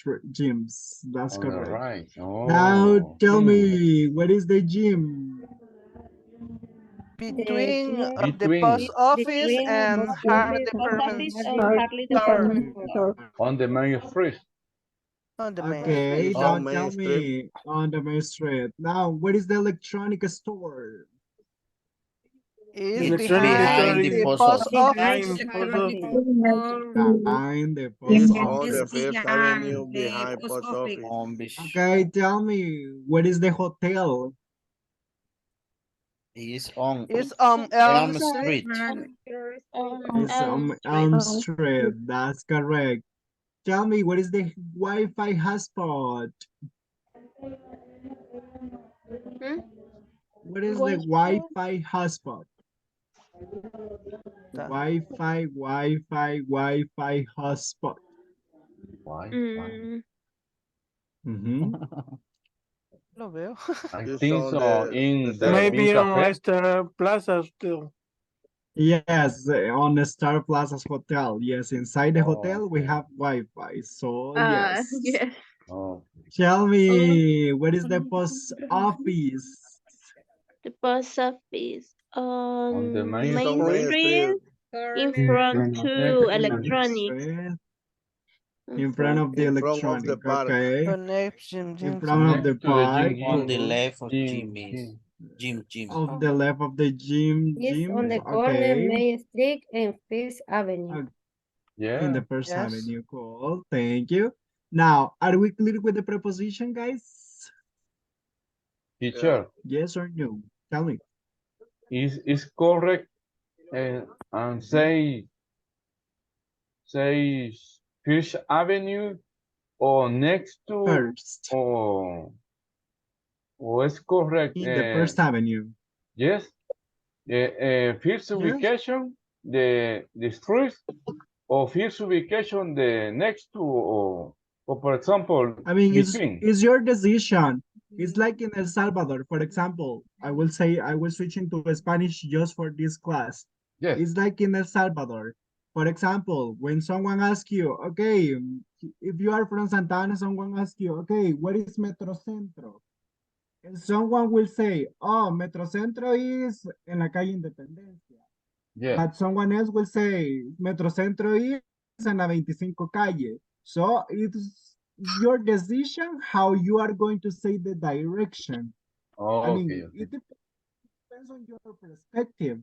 That's On the correct. right. Now Oh. tell me, what is the gym? Between gym of the Between post office between and post Harvard office Post Department office and and Harley Store Department Department Store. store. on the Main Street. on the main Okay, street. It's now on Main tell Street. me on the Main Street. Now, what is the electronic store? Is Electronic behind store Behind the is the post post office. office. behind post Electronic office. store Behind the It's post on the office. Fifth Avenue behind post post office. office. Okay, tell me, what is the hotel? Is on Is on Elm Elm Street. Street. It's Elm on Elm Street. Street. That's correct. Tell me, what is the Wi-Fi hotspot? Hmm? What is the Wi-Fi? Wi-Fi hotspot? Wi-Fi hotspot. Mm, Lo veo. I It's think on so. the In the seven. Maybe Bean on Cafe. Star Plaza still. Yes, on the Star Plaza's hotel. Yes, inside the Oh, hotel we okay. have Wi-Fi. So yes. yes. Oh, Tell Oh, me, what is the post office? the post office on the on Main It's on Main Street. Main Street, Street. in front to Main electronics. Street, In in front of the In front of the electronic. park. Okay, Connection, in James. front of the Next to the park. On the Cool. left of Jim. Jim. Of the left of the is on the gyms. corner Okay, Main Street and Fifth Avenue. in Yeah. the First Yes. Avenue. Cool. Thank you. Now, are we clear with the preposition, guys? Teacher, Yes or no? Tell me. is correct and say First Avenue or next to First, or is correct? in the First Avenue. Yes. First Yes. ubication the street or first ubication the next to or for example I mean, between. it's your decision. It's like in El Salvador, for example. I will switch into Spanish just for this class. Yes. It's like in El Salvador. For example, when someone asks you, okay, if you are from Santa Ana, someone asks you, okay, where is Metrocentro? And someone will say, oh, Metrocentro is en la calle Independencia. Yes. But someone else will say, Metrocentro is en la 25 calle. So it's your decision how you are going to say the direction. I mean, Okay. it depends on your perspective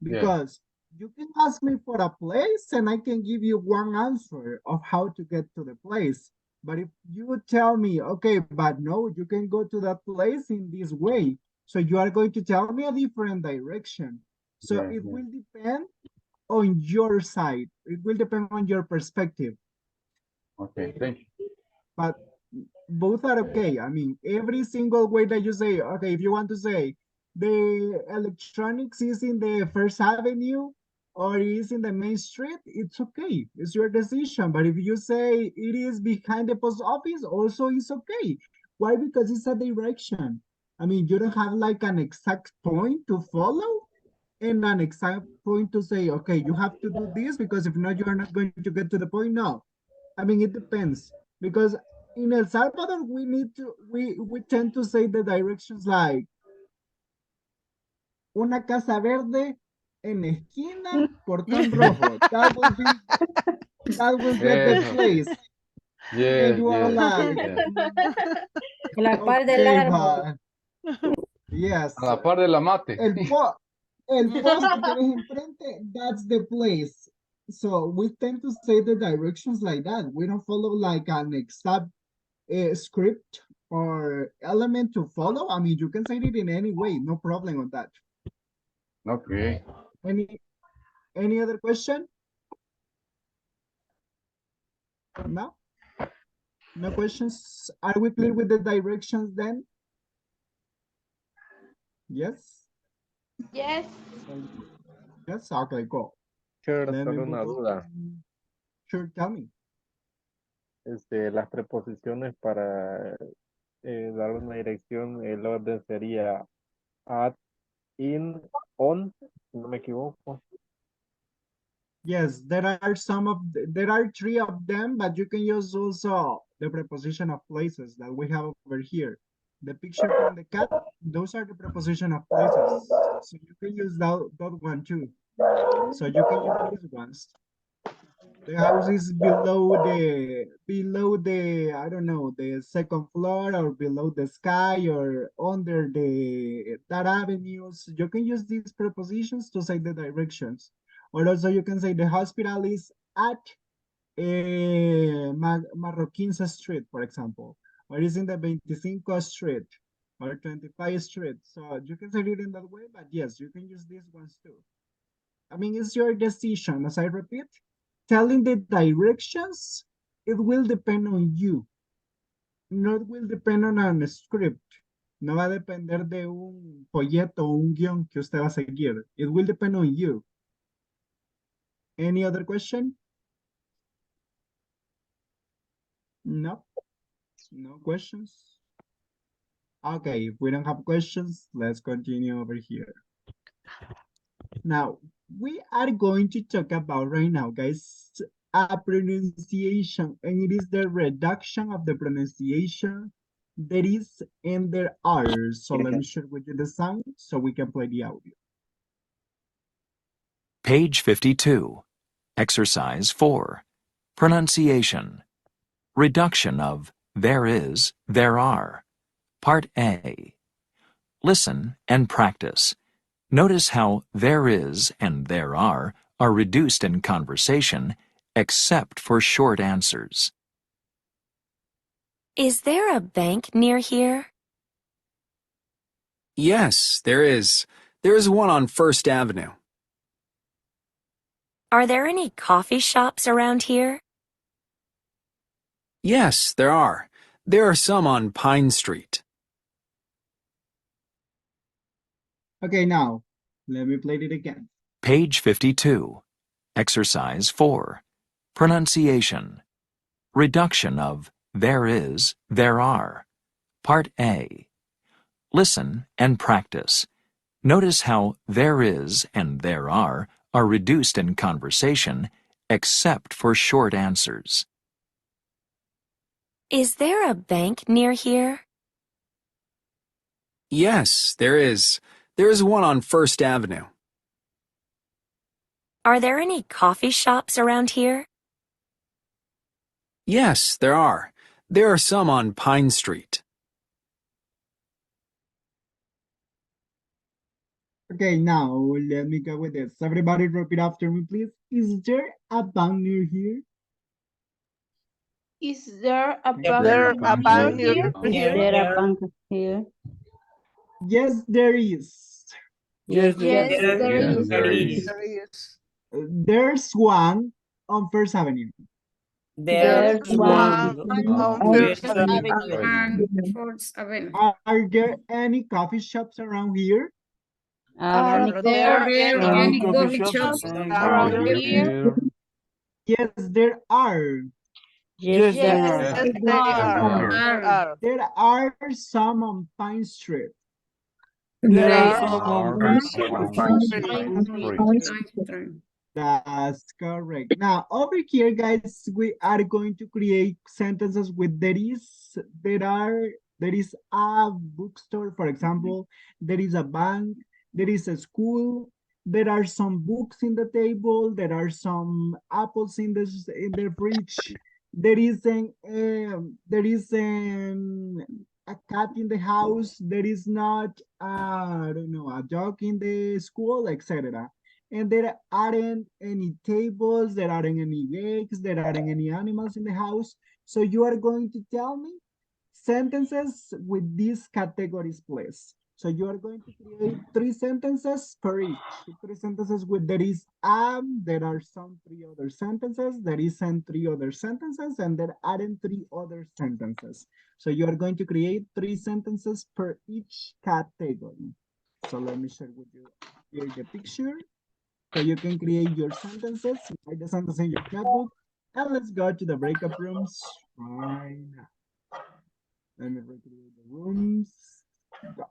Yes. because you can ask me for a place and I can give you one answer of how to get to the place. But if you tell me, okay, but no, you can go to that place in this way. So you are going to tell me a different direction. So Yes, it yes. will depend on your side. It will depend on your perspective. Okay, thank you. But both are okay. I mean, every single way that you say, okay, if you want to say the electronics is in the First Avenue or is in the main street, it's okay. It's your decision. But if you say it is behind the post office, also it's okay. Why? Because it's a direction. I mean, you don't have like an exact point to follow and an exact point to say, okay, you have to do this because if not, you are not going to get to the point. No, I mean, it depends because in El Salvador, we tend to say the directions like una casa verde en esquina, portón rojo. That will get the Eso sí. place. And Yes, you are yes, like, yes. La par del okay, árbol. but yes, A la par de la mate. el poste que ves enfrente, that's the place. So we tend to say the directions like that. We don't follow like an exact script or element to follow. I mean, you can say it in any way, no problem on that. Okay. Any other question? No? No questions? Are we clear with the directions then? Yes? Yes. Yes? Okay, go. Sure, Let me solo una move duda. on. Sure, tell me. Las preposiciones para dar una dirección, el orden sería at, in, on, si no me equivoco. Yes, there are three of them, but you can use also the preposition of places that we have over here. The picture from the cat, those are the preposition of places. So you can use that one too. So you can use these ones. The house is below the I don't know, the second floor or below the sky or under that avenues. You can use these prepositions to say the directions. Or also you can say the hospital is at Marroquin's Street, for example, or is in the 25 Street or 25 Street. So you can say it in that way, but yes, you can use these ones too. I mean, it's your decision. As I repeat, telling the directions, it will depend on you. Not will depend on a script. No va a depender de un folleto o un guión que usted va a seguir. It will depend on you. Any other question? No? No questions? Okay, if we don't have questions, let's continue over here. Now, we are going to talk about right now, guys, a pronunciation, and it is the reduction of the pronunciation there is and there are. So let me share with you the sound so we can play the audio. Page 52. Exercise 4. Pronunciation. Reduction of there is, there are. Part A. Listen and practice. Notice how there is and there are reduced in conversation, except for short answers. Is there a bank near here? Yes, there is. There is one on First Avenue. Are there any coffee shops around here? Yes, there are. There are some on Pine Street. Okay, now, let me play it again. Page 52. Exercise 4. Pronunciation. Reduction of there is, there are. Part A. Listen and practice. Notice how there is and there are are reduced in conversation except for short answers. Is there a bank near here? Yes, there is. There is one on First Avenue. Are there any coffee shops around here? Yes, there are. There are some on Pine Street. Okay, now let me go with this. Everybody repeat after me, please. Is there a bank near here? Is there a Is there a bank bank near near here? here? here? Yes, there is. Yes, Yes, there Yes, is. there is. There is. There's one on First Avenue. There's one on First First Avenue. Avenue. Fourth Avenue. Are there any coffee shops around here? Are Are there there any any coffee coffee shops shops around around here? here? Yes, there are. Yes, there Yes, are. they are. There are. There are some on Pine Street. There There are are Are some some on on Pine Pine Street. Street. That's correct. Now, over here, guys, we are going to create sentences with there is a bookstore, for example, there is a bank, there is a school, there are some books in the table, there are some apples in the fridge, there is a cat in the house, there is not I don't know, a dog in the school, etc. And there aren't any tables, there aren't any eggs, there aren't any animals in the house. So you are going to tell me sentences with these categories, please. So you are going to create 3 sentences per each. 3 sentences with there is there are some 3 other sentences, there isn't 3 other sentences, and there aren't 3 other sentences. So you are going to create 3 sentences per each category. So let me share with you here the picture. So you can create your sentences, write the sentence in your notebook, and let's go to the breakup rooms right now. Let me recreate the rooms. Go.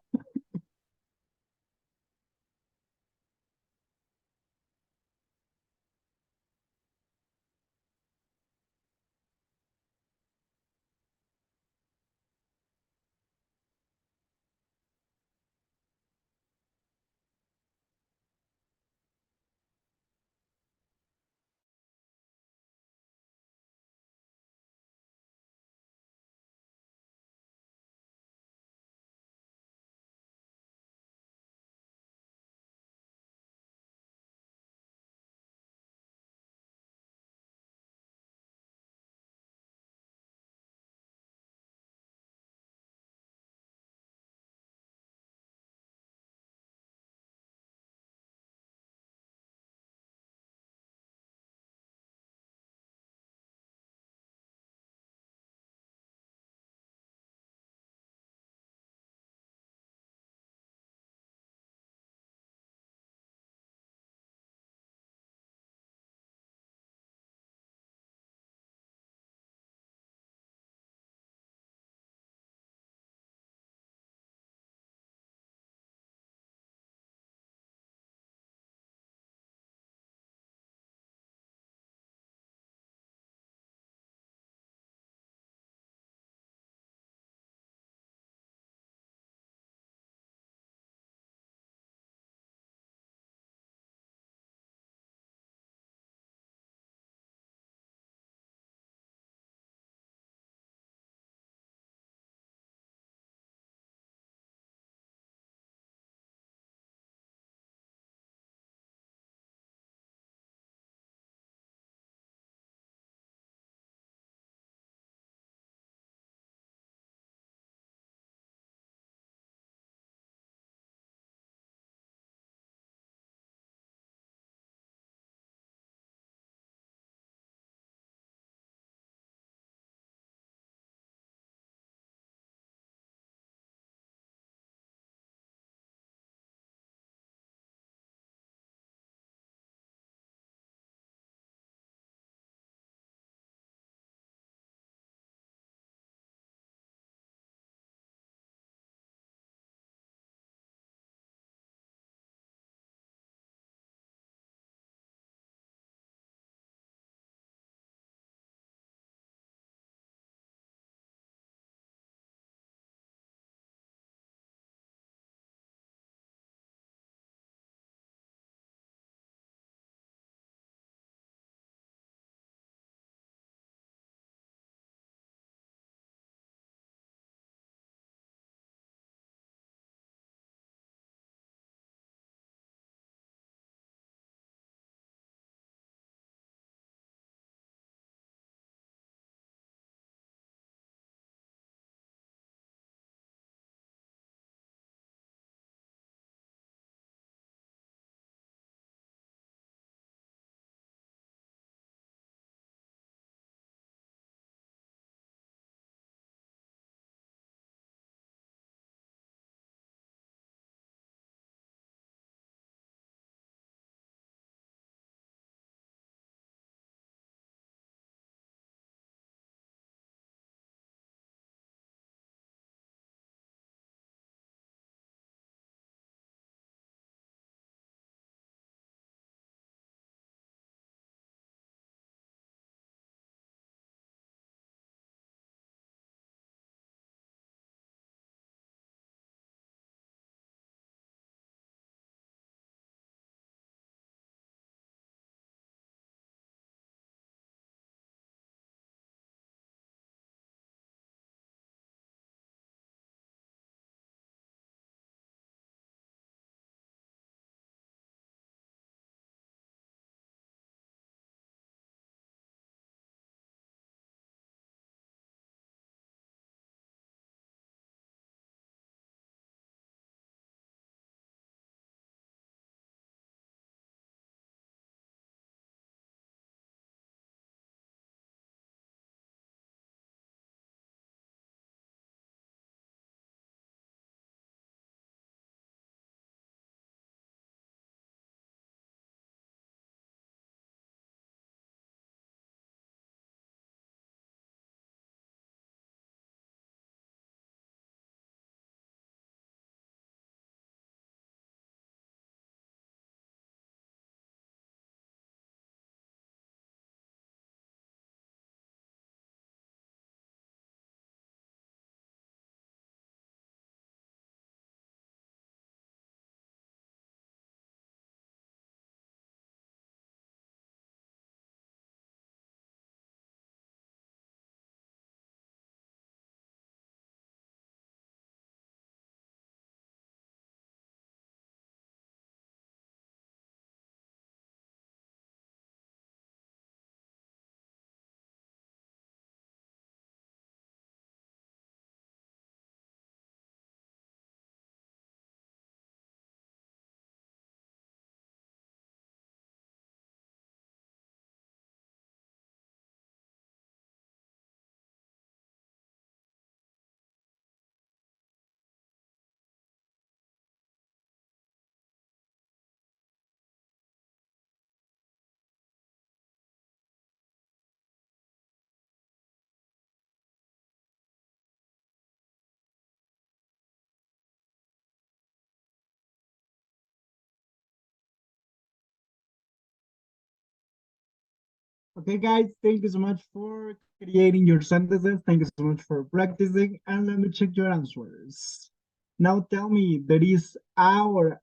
Okay, guys, thank you so much for creating your sentences. Thank you so much for practicing. And let me check your answers. Now tell me, there is our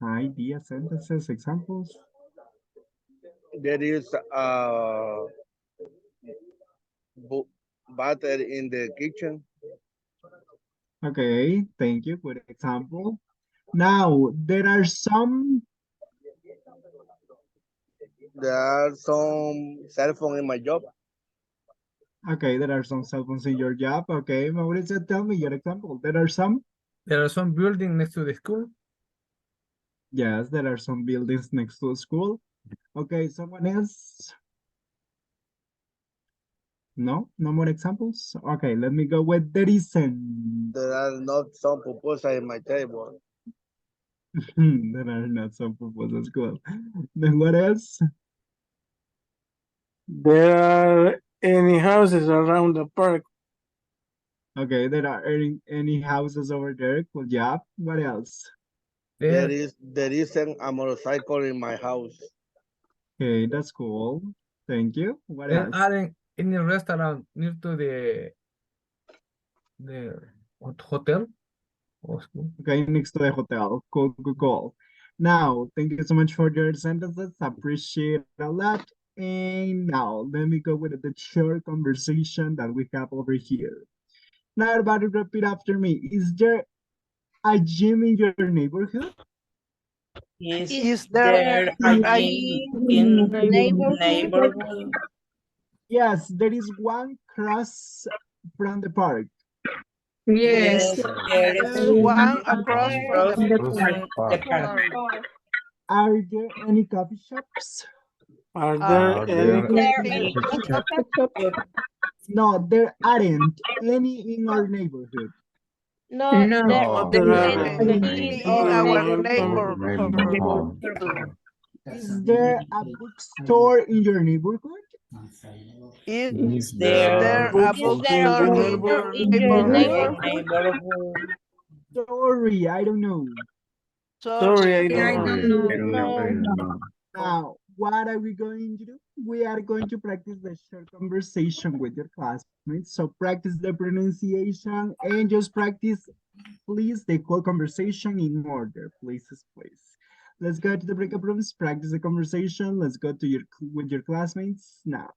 idea sentences, examples. There is butter in the kitchen. Okay, thank you. Good example. Now, there are some. There are some cell phone in my job. Okay, there are some cell phones in your job. Okay, Mauricio, tell me your example. There are some. There are some buildings next to the school. Yes, there are some buildings next to a school. Okay, someone else? No, no more examples. Okay, let me go with there isn't. There are not some pupusas in my table. There are not some pupusas. Cool. Then what else? There are any houses around the park. Okay, there are any houses over there. Cool job. What else? There isn't a motorcycle in my house. Okay, that's cool. Thank you. What There else? aren't any restaurant near to the hotel or school. Okay, next to the hotel. Cool, cool, cool. Now, thank you so much for your sentences. Appreciate it a lot. And now, let me go with the short conversation that we have over here. Now, everybody repeat after me. Is there a gym in your neighborhood? Is there there a a gym in neighborhood? Yes, there is one cross from the park. Yes. Yes, there there is is one one across from across the from the park. park? Are there any coffee shops? Are Are there any there any No, there aren't any in our neighborhood. No. no, there there are aren't any in our neighborhood? Is there a bookstore in your neighborhood? Is There there a books in bookstore the in your neighborhood? neighborhood? Sorry, I don't know. Sorry, I Sorry. don't know. Now, what are we going to do? We are going to practice the short conversation with your classmates. So practice the pronunciation and just practice, please, the whole conversation in order. Please. Let's go to the breakout rooms, practice the conversation. Let's go to with your classmates now.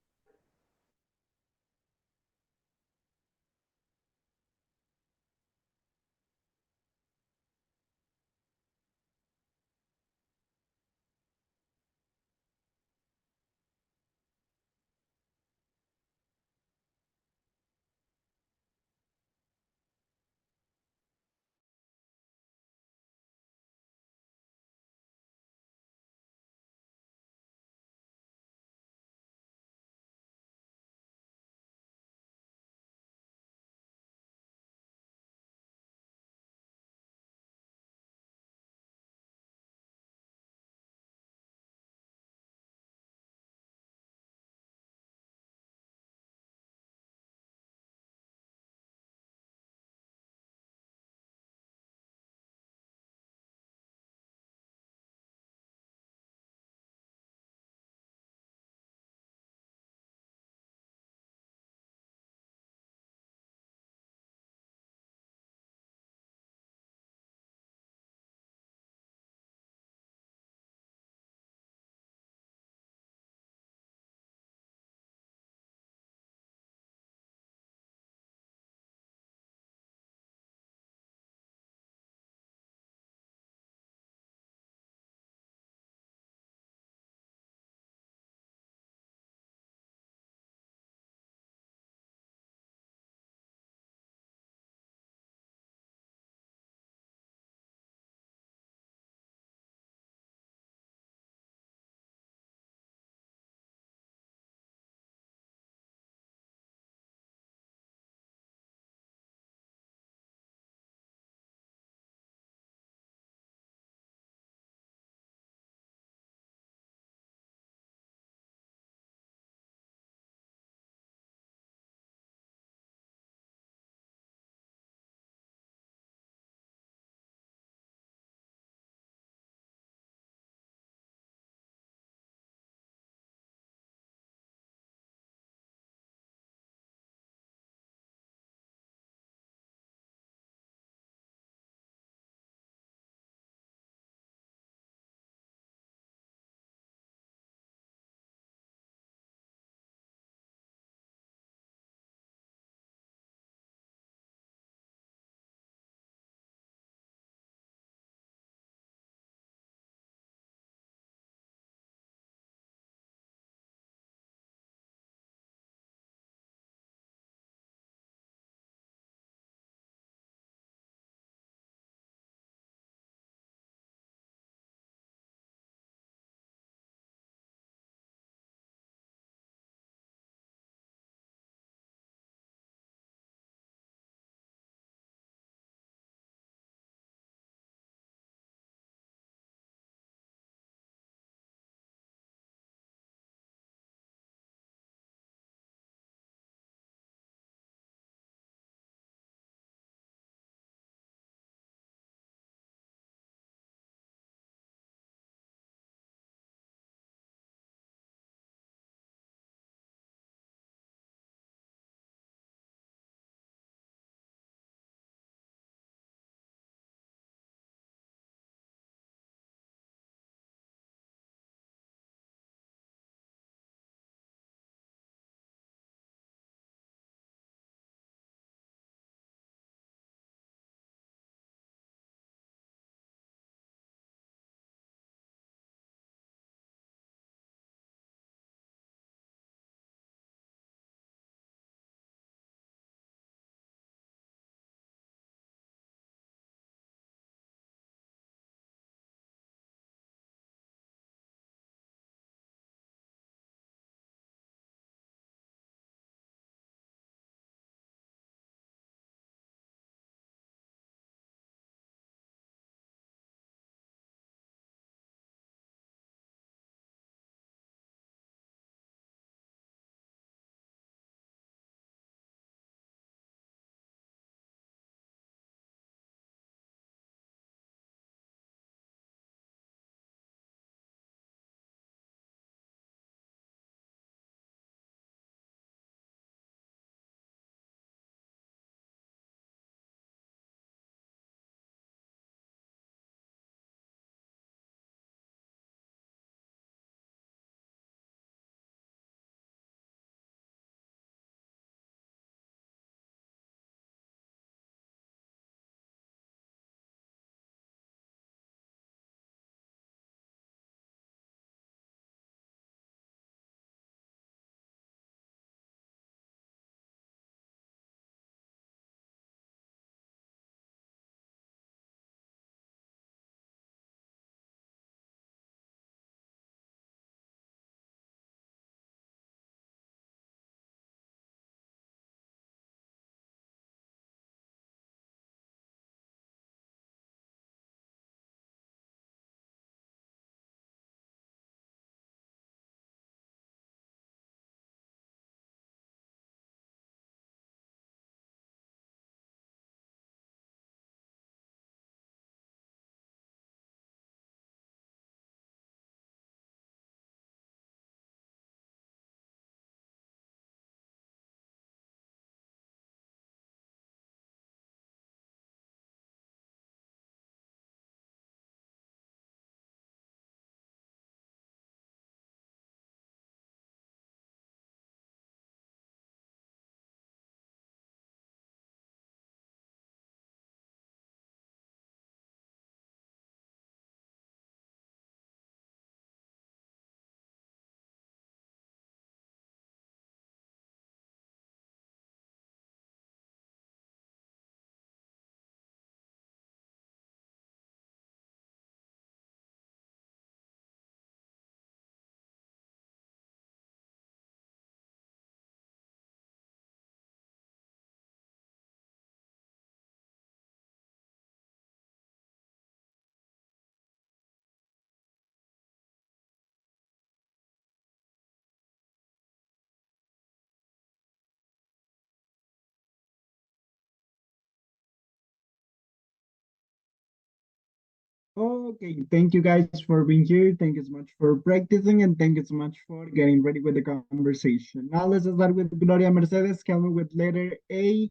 Okay, thank you guys for being here. Thank you so much for practicing and thank you so much for getting ready with the conversation. Now let's start with Gloria Mercedes, coming with letter A,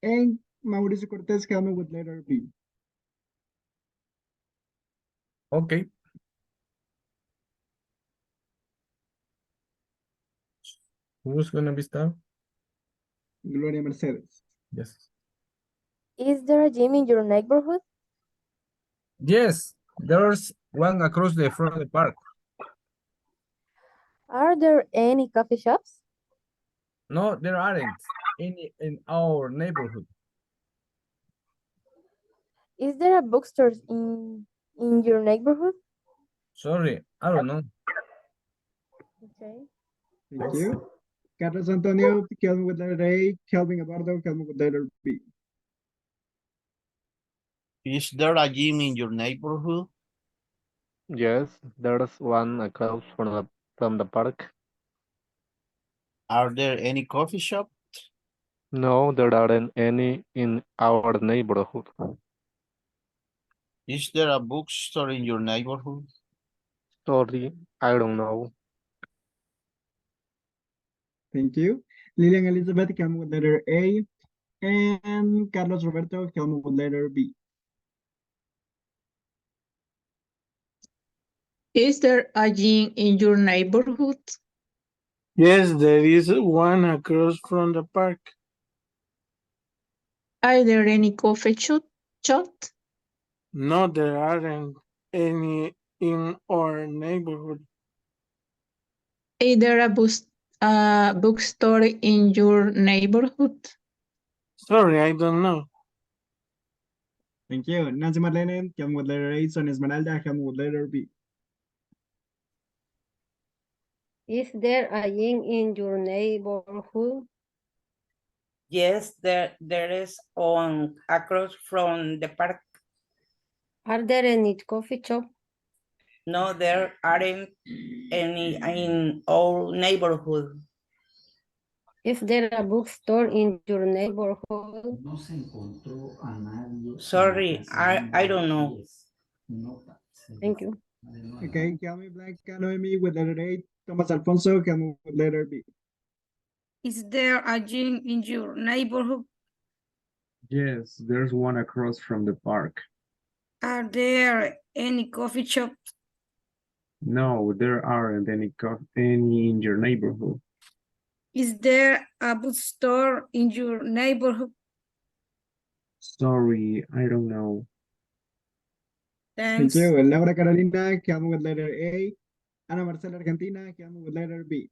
and Mauricio Cortez, coming with letter B. Okay. Who's gonna be start? Gloria Mercedes. Yes. Is there a gym in your neighborhood? Yes, there's one across the front of the park. Are there any coffee shops? No, there aren't any in our neighborhood. Is there a bookstore in your neighborhood? Sorry, I don't know. Okay. Thank you. Carlos Antonio, coming with letter A, Kelvin Eduardo, coming with letter B. Is there a gym in your neighborhood? Yes, there's one across from the park. Are there any coffee shop? No, there aren't any in our neighborhood. Is there a bookstore in your neighborhood? Sorry, I don't know. Thank you. Lilian Elizabeth, coming with letter A, and Carlos Roberto, coming with letter B. Is there a gym in your neighborhood? Yes, there is one across from the park. Are there any coffee shop? No, there aren't any in our neighborhood. Is there a bookstore in your neighborhood? Sorry, I don't know. Thank you. Nancy Marlene, coming with letter A, Sonia Esmeralda, coming with letter B. Is there a gym in your neighborhood? Yes, there is on across from the park. Are there any coffee shop? No, there aren't any in our neighborhood. Is there a bookstore in your neighborhood? Sorry, I don't know. Thank you. Okay, Kelmy Blanca Noemi with letter A, Thomas Alfonso, coming with letter B. Is there a gym in your neighborhood? Yes, there's one across from the park. Are there any coffee shops? No, there aren't any in your neighborhood. Is there a bookstore in your neighborhood? Sorry, I don't know. Thank Thanks. you. Laura Carolina, coming with letter A, Ana Marcela Argentina, coming with letter B.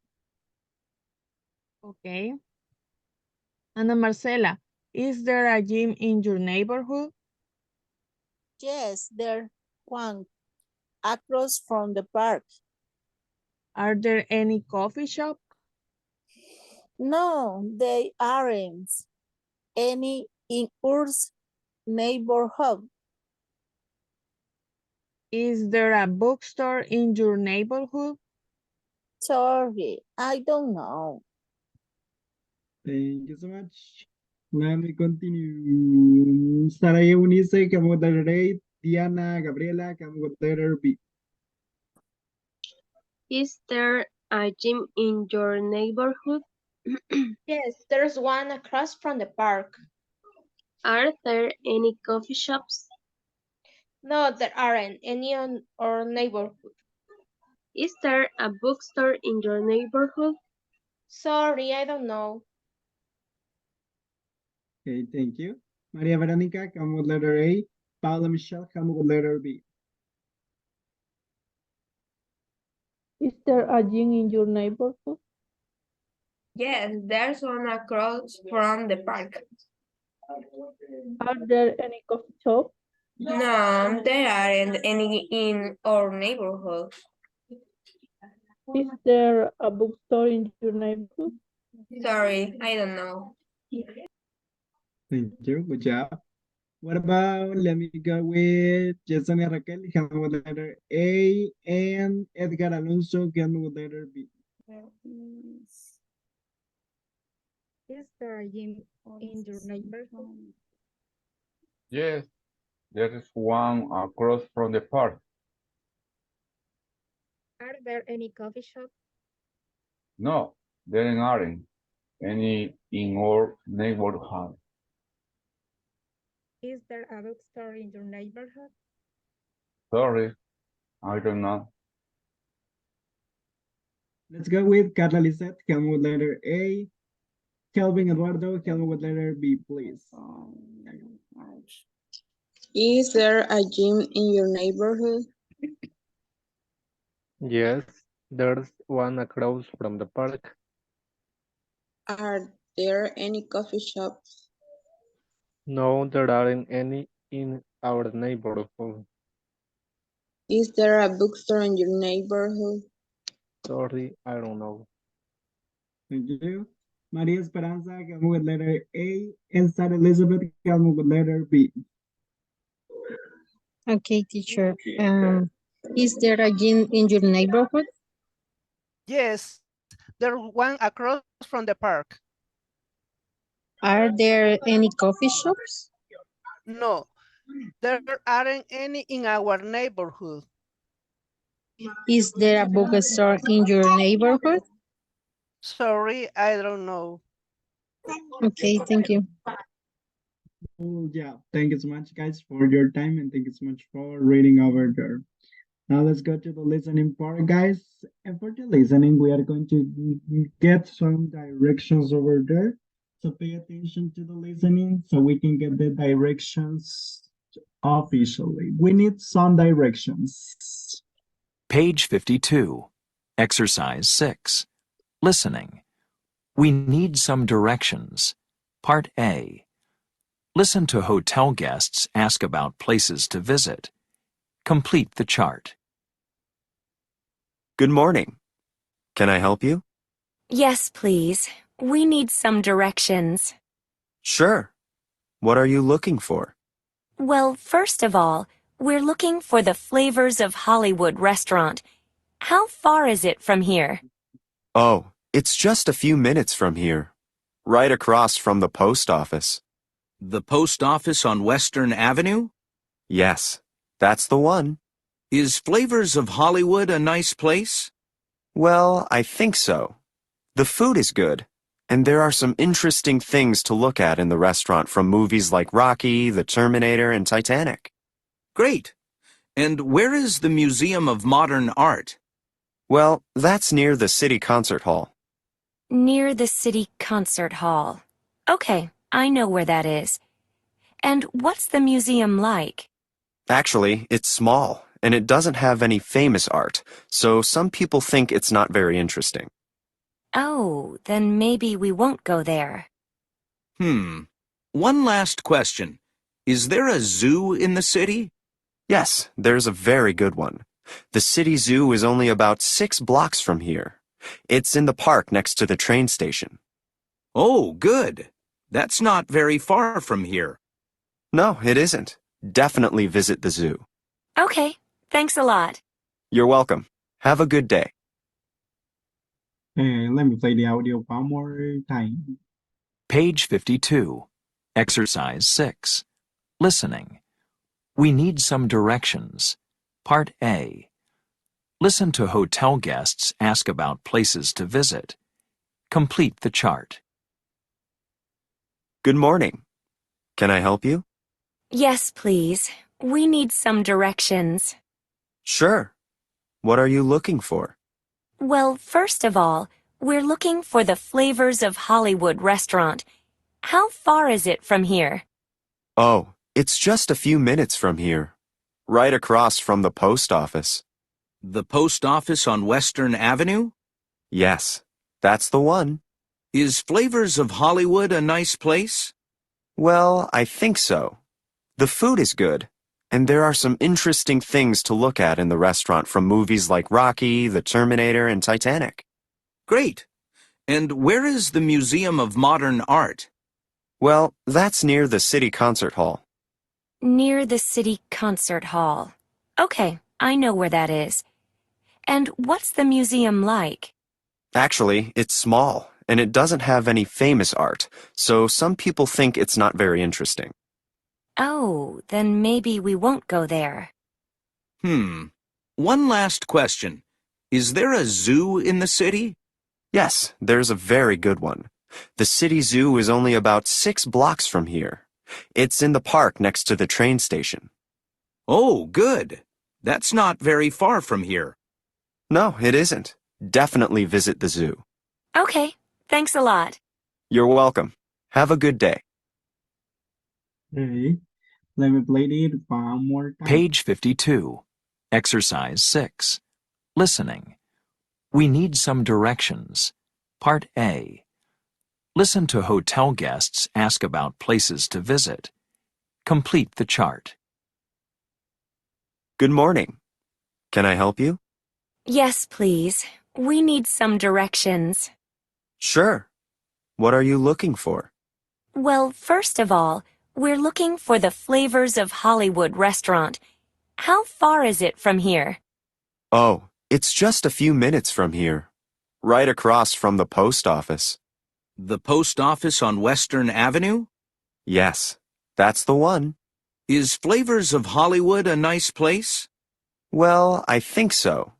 Okay. Ana Marcela, is there a gym in your neighborhood? Yes, there one across from the park. Are there any coffee shop? No, they aren't any in our neighborhood. Is there a bookstore in your neighborhood? Sorry, I don't know. Thank you so much. Let me continue. Sara Eunice, coming with letter A, Diana Gabriela, coming with letter B. Is there a gym in your neighborhood? Yes, there's one across from the park. Are there any coffee shops? No, there aren't any on our neighborhood. Is there a bookstore in your neighborhood? Sorry, I don't know. Okay, thank you. Maria Veronica, coming with letter A, Paula Michelle, coming with letter B. Is there a gym in your neighborhood? Yes, there's one across from the park. Are there any coffee shops? No, there aren't any in our neighborhood. Is there a bookstore in your neighborhood? Sorry, I don't know. Thank you. Good job. What about, let me go with Yesenia Raquel, coming with letter A, and Edgar Alonso, coming with letter B. Is there a gym in your neighborhood? Yes, There is one across from the park. Are there any coffee shops? No, there aren't any in our neighborhood. Is there a bookstore in your neighborhood? Sorry, I don't know. Let's go with Carla Lisette. Help me with letter A. Kelvin Eduardo, help me with letter B, please. Is there a gym in your neighborhood? Yes, there's one across from the park. Are there any coffee shops? No, there aren't any in our neighborhood. Is there a bookstore in your neighborhood? Sorry, I don't know. Thank you. Maria Esperanza, help me with letter A. And Sarah Elizabeth, help me with letter B. Okay, teacher. Is there a gym in your neighborhood? Yes, there's one across from the park. Are there any coffee shops? No, there aren't any in our neighborhood. Is there a bookstore in your neighborhood? Sorry, I don't know. Okay, thank you. Oh, yeah. Thank you so much, guys, for your time, and thank you so much for reading over there. Now let's go to the listening part, guys. And for the listening, we are going to get some directions over there. So pay attention to the listening so we can get the directions officially. We need some directions. Page 52. Exercise 6. Listening. We need some directions. Part A. Listen to hotel guests ask about places to visit. Complete the chart. Good morning. Can I help you? Yes, please. We need some directions. Sure. What are you looking for? Well, first of all, we're looking for the Flavors of Hollywood restaurant. How far is it from here? Oh, it's just a few minutes from here. Right across from the post office. The post office on Western Avenue? Yes, that's the one. Is Flavors of Hollywood a nice place? Well, I think so. The food is good, and there are some interesting things to look at in the restaurant from movies like Rocky, The Terminator, and Titanic. Great. And where is the Museum of Modern Art? Well, that's near the City Concert Hall. Near the City Concert Hall. Okay, I know where that is. And what's the museum like? Actually, it's small, and it doesn't have any famous art, so some people think it's not very interesting. Oh, then maybe we won't go there. One last question. Is there a zoo in the city? Yes, there's a very good one. The city zoo is only about 6 blocks from here. It's in the park next to the train station. Oh, good. That's not very far from here. No, it isn't. Definitely visit the zoo. Okay, thanks a lot. You're welcome. Have a good day. Let me play the audio one more time. Page 52. Exercise 6. Listening. We need some directions. Part A. Listen to hotel guests ask about places to visit. Complete the chart. Good morning. Can I help you? Yes, please. We need some directions. Sure. What are you looking for? Well, first of all, we're looking for the Flavors of Hollywood restaurant. How far is it from here? Oh, it's just a few minutes from here. Right across from the post office. The post office on Western Avenue? Yes, that's the one. Is Flavors of Hollywood a nice place? Well, I think so. The food is good, and there are some interesting things to look at in the restaurant from movies like Rocky, The Terminator, and Titanic. Great. And where is the Museum of Modern Art? Well, that's near the City Concert Hall. Near the City Concert Hall. Okay, I know where that is. And what's the museum like? Actually, it's small, and it doesn't have any famous art, so some people think it's not very interesting. Oh, then maybe we won't go there. One last question. Is there a zoo in the city? Yes, there's a very good one. The city zoo is only about 6 blocks from here. It's in the park next to the train station. Oh, good. That's not very far from here. No, it isn't. Definitely visit the zoo. Okay, thanks a lot. You're welcome. Have a good day. Okay, let me play it one more time. Page 52. Exercise 6. Listening. We need some directions. Part A. Listen to hotel guests ask about places to visit. Complete the chart. Good morning. Can I help you? Yes, please. We need some directions. Sure. What are you looking for? Well, first of all, we're looking for the Flavors of Hollywood restaurant. How far is it from here? Oh, it's just a few minutes from here. Right across from the post office. The post office on Western Avenue? Yes, that's the one. Is Flavors of Hollywood a nice place? Well, I think so.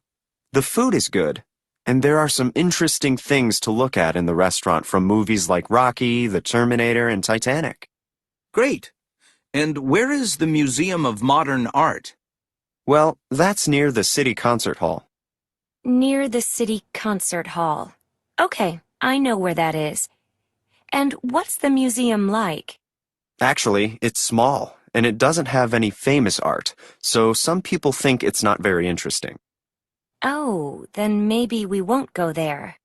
The food is good, and there are some interesting things to look at in the restaurant from movies like Rocky, The Terminator, and Titanic. Great. And where is the Museum of Modern Art? Well, that's near the city concert hall. Near the city concert hall. Okay, I know where that is. And what's the museum like? Actually, it's small, and it doesn't have any famous art, so some people think it's not very interesting. Oh, then maybe we won't go there.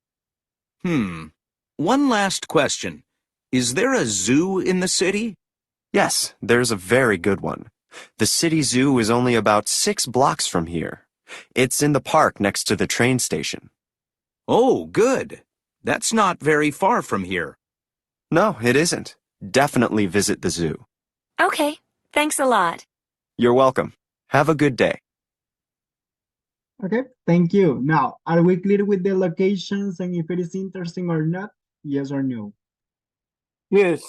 One last question. Is there a zoo in the city? Yes, there's a very good one. The city zoo is only about 6 blocks from here. It's in the park next to the train station. Oh, good. That's not very far from here. No, it isn't. Definitely visit the zoo. Okay, thanks a lot. You're welcome. Have a good day. Okay, thank you. Now, are we clear with the locations and if it is interesting or not? Yes or no? Yes.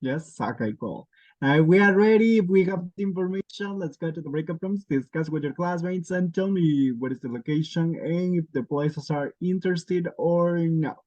Yes, okay, cool. We are ready. If we have the information, let's go to the breakout rooms, discuss with your classmates, and tell me what is the location and if the places are interested or not.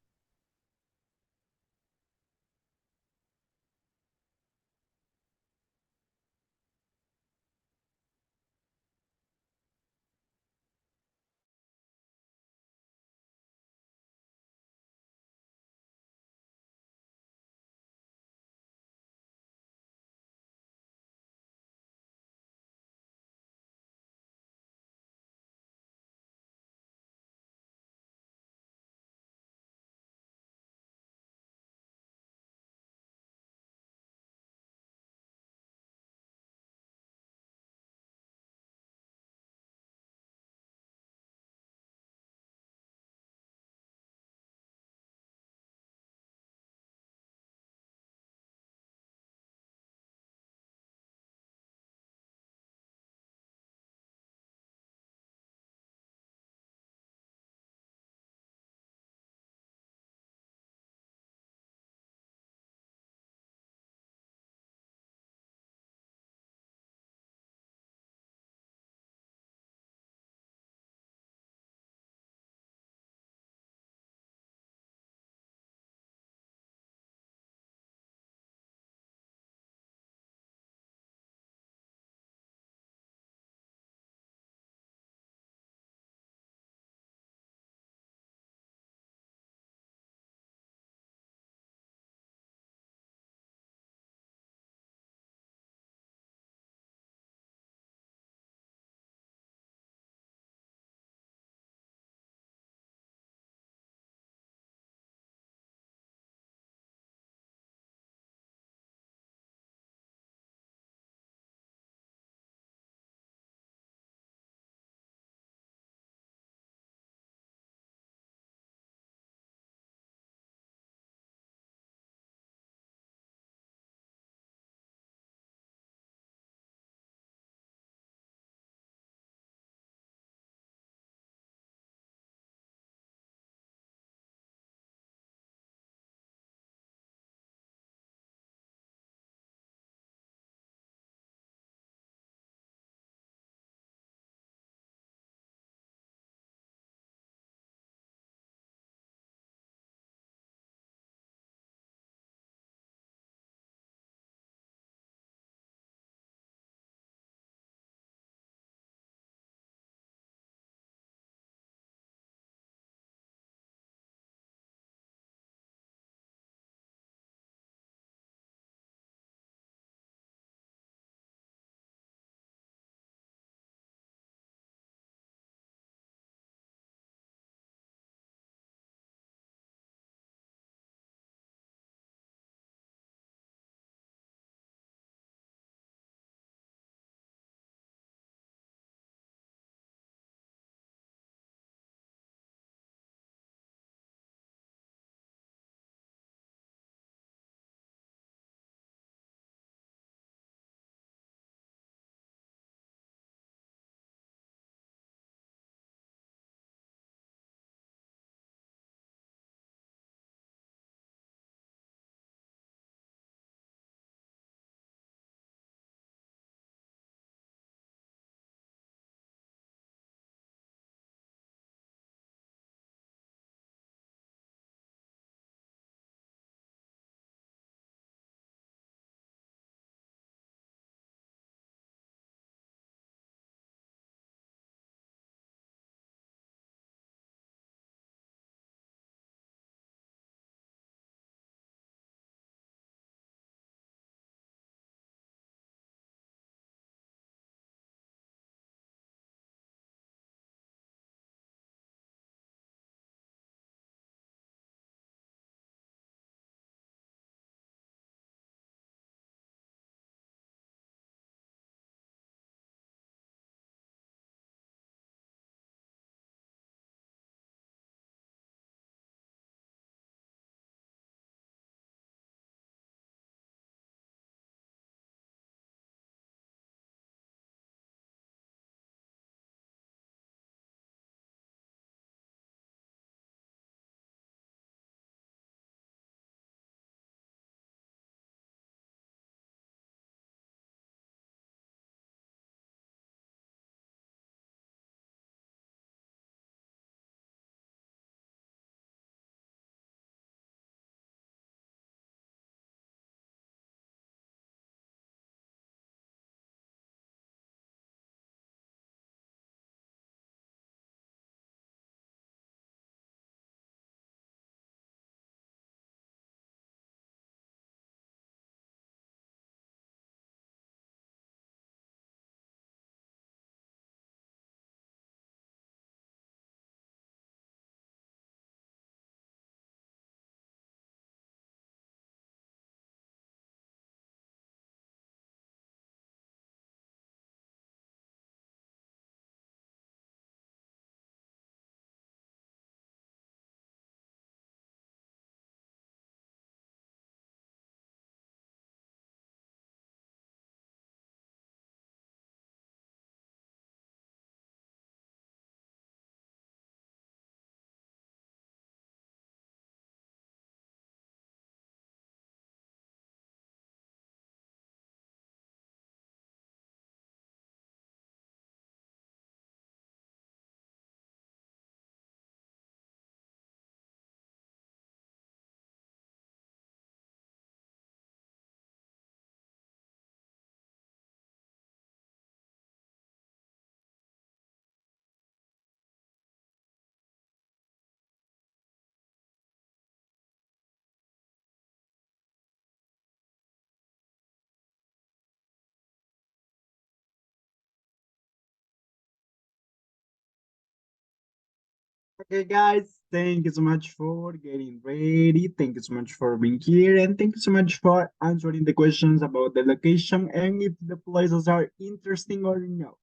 Okay, guys, thank you so much for getting ready. Thank you so much for being here. And thank you so much for answering the questions about the location and if the places are interesting or no.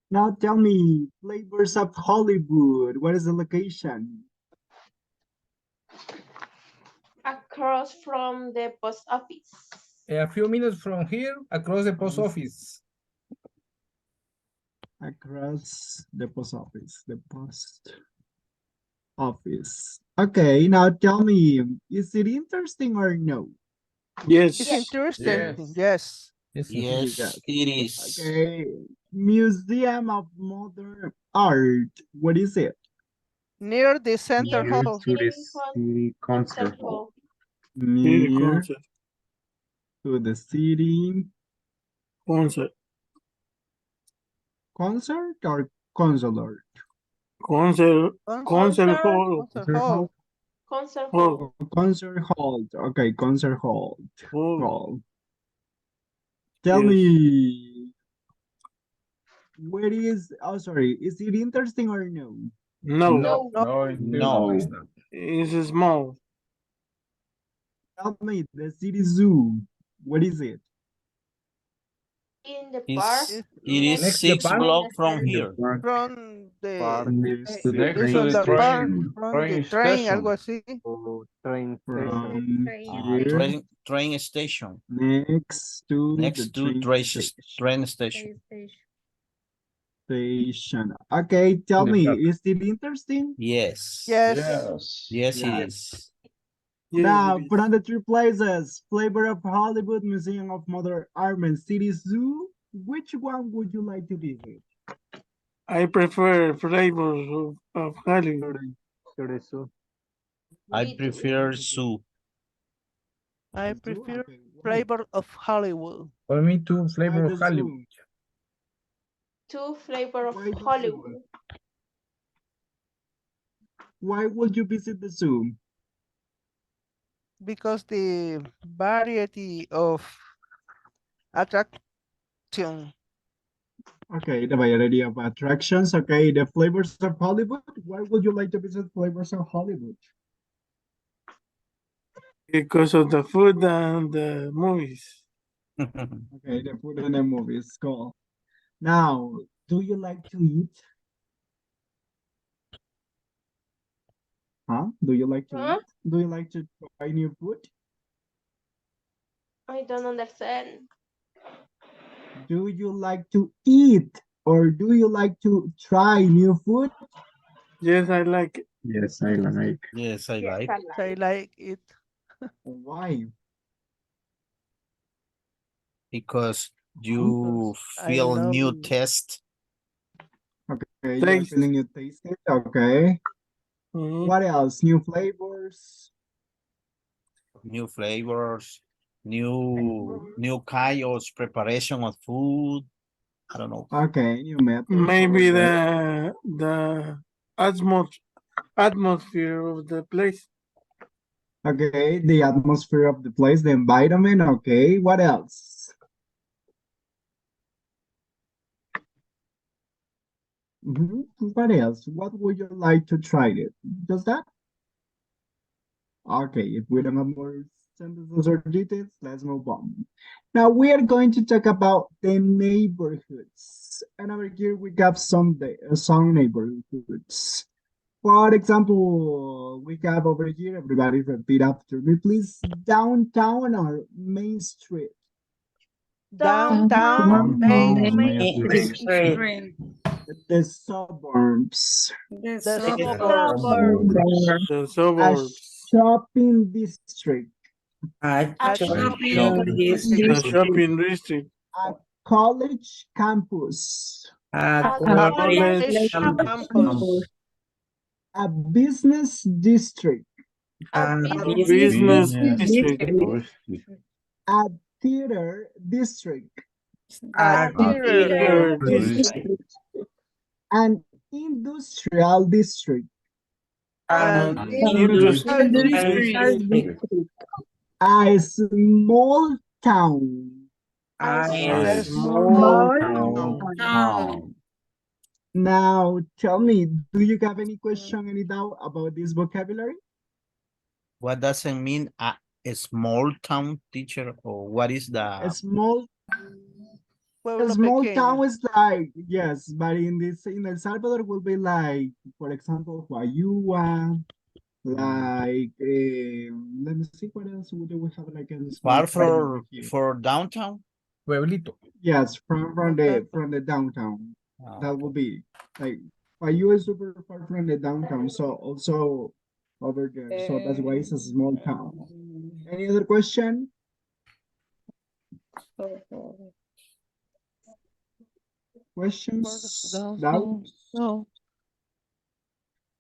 Now tell me, flavors of Hollywood. What is the location? Across from the post office. A few minutes from here, across the post office. Across the post office. The post office. Okay, now tell me, is it interesting or no? Yes. It's interesting. Yes. Yes, it is. Okay, Museum of Modern Art. What is it? Near the center Near hall. to the city concert hall. Near concert. to the city Concert. concert or consular? Concert. Concert hall. Concert hall. Concert Hall. Concert hall. Okay, concert hall. Hall. Tell Yes. me, where is, oh, sorry, is it interesting or no? No. No. It's small. Tell me, the city zoo, what is it? in the park. It is Next to the 6 park? blocks from In the here. park. From the Next to the Next it's to on the the park train. from the train, algo así. Train station. From here, Train station. next to the Next to train station. station. Okay, tell The me, park. is it interesting? Yes. Yes. Yes, it Yes. is. Yes, Now, it is. from the three places, Flavor of Hollywood, Museum of Modern Art, and City Zoo, which one would you like to visit? I prefer flavors of Hollywood. I prefer zoo. I prefer flavor of Hollywood. For me too, Why flavor the of Hollywood. zoo? Two flavor of Why the zoo? Hollywood. Why would you visit the zoo? Because the variety of attraction. Okay, the variety of attractions. Okay, the Flavors of Hollywood. Why would you like to visit Flavors of Hollywood? Because of the food and the movies. Okay, the food and the movies. Cool. Now, do you like to eat? Huh? Do you like to Huh? eat? Do you like to try new food? I don't understand. Do you like to eat or do you like to try new food? Yes, I like it. Yes, I like. Yes, I like. I like it. Why? Because you I feel new love taste. Okay, you're Taste. feeling new taste. Okay. Mhm. What else? New flavors? New flavors, new kind of preparation of food. I don't know. Okay, new methods. Maybe Okay. the atmosphere of the place. Okay, the atmosphere of the place, the environment. Okay, what else? What else? What would you like to try it? Just that? Okay, if we don't have more sentences or details, let's move on. Now we are going to talk about the neighborhoods. And over here we got some neighborhoods. For example, we have over here, everybody repeat after me, please. Downtown or Main Street? Downtown Main Street. The suburbs. The The suburbs. suburbs. The A suburbs. shopping district. A shopping district. The shopping district. A college campus. A college campus. A business district. A business district. A theater district. A theater district. An industrial district. and Industry district. A small town. A small small town. town. Now, tell me, do you have any question, any doubt about this vocabulary? What does it mean a small town teacher, or what is A the Pueblo small pequeño. town is like, yes, but in El Salvador will be like, for example, Huayua, like, let me see what else do we have like a small far town over here. for downtown? Pueblito. Yes, from the downtown. That Okay. will be like Huayua is super far from the downtown, so also over there. So that's why it's a small town. Any other question? Questions? Doubts? No.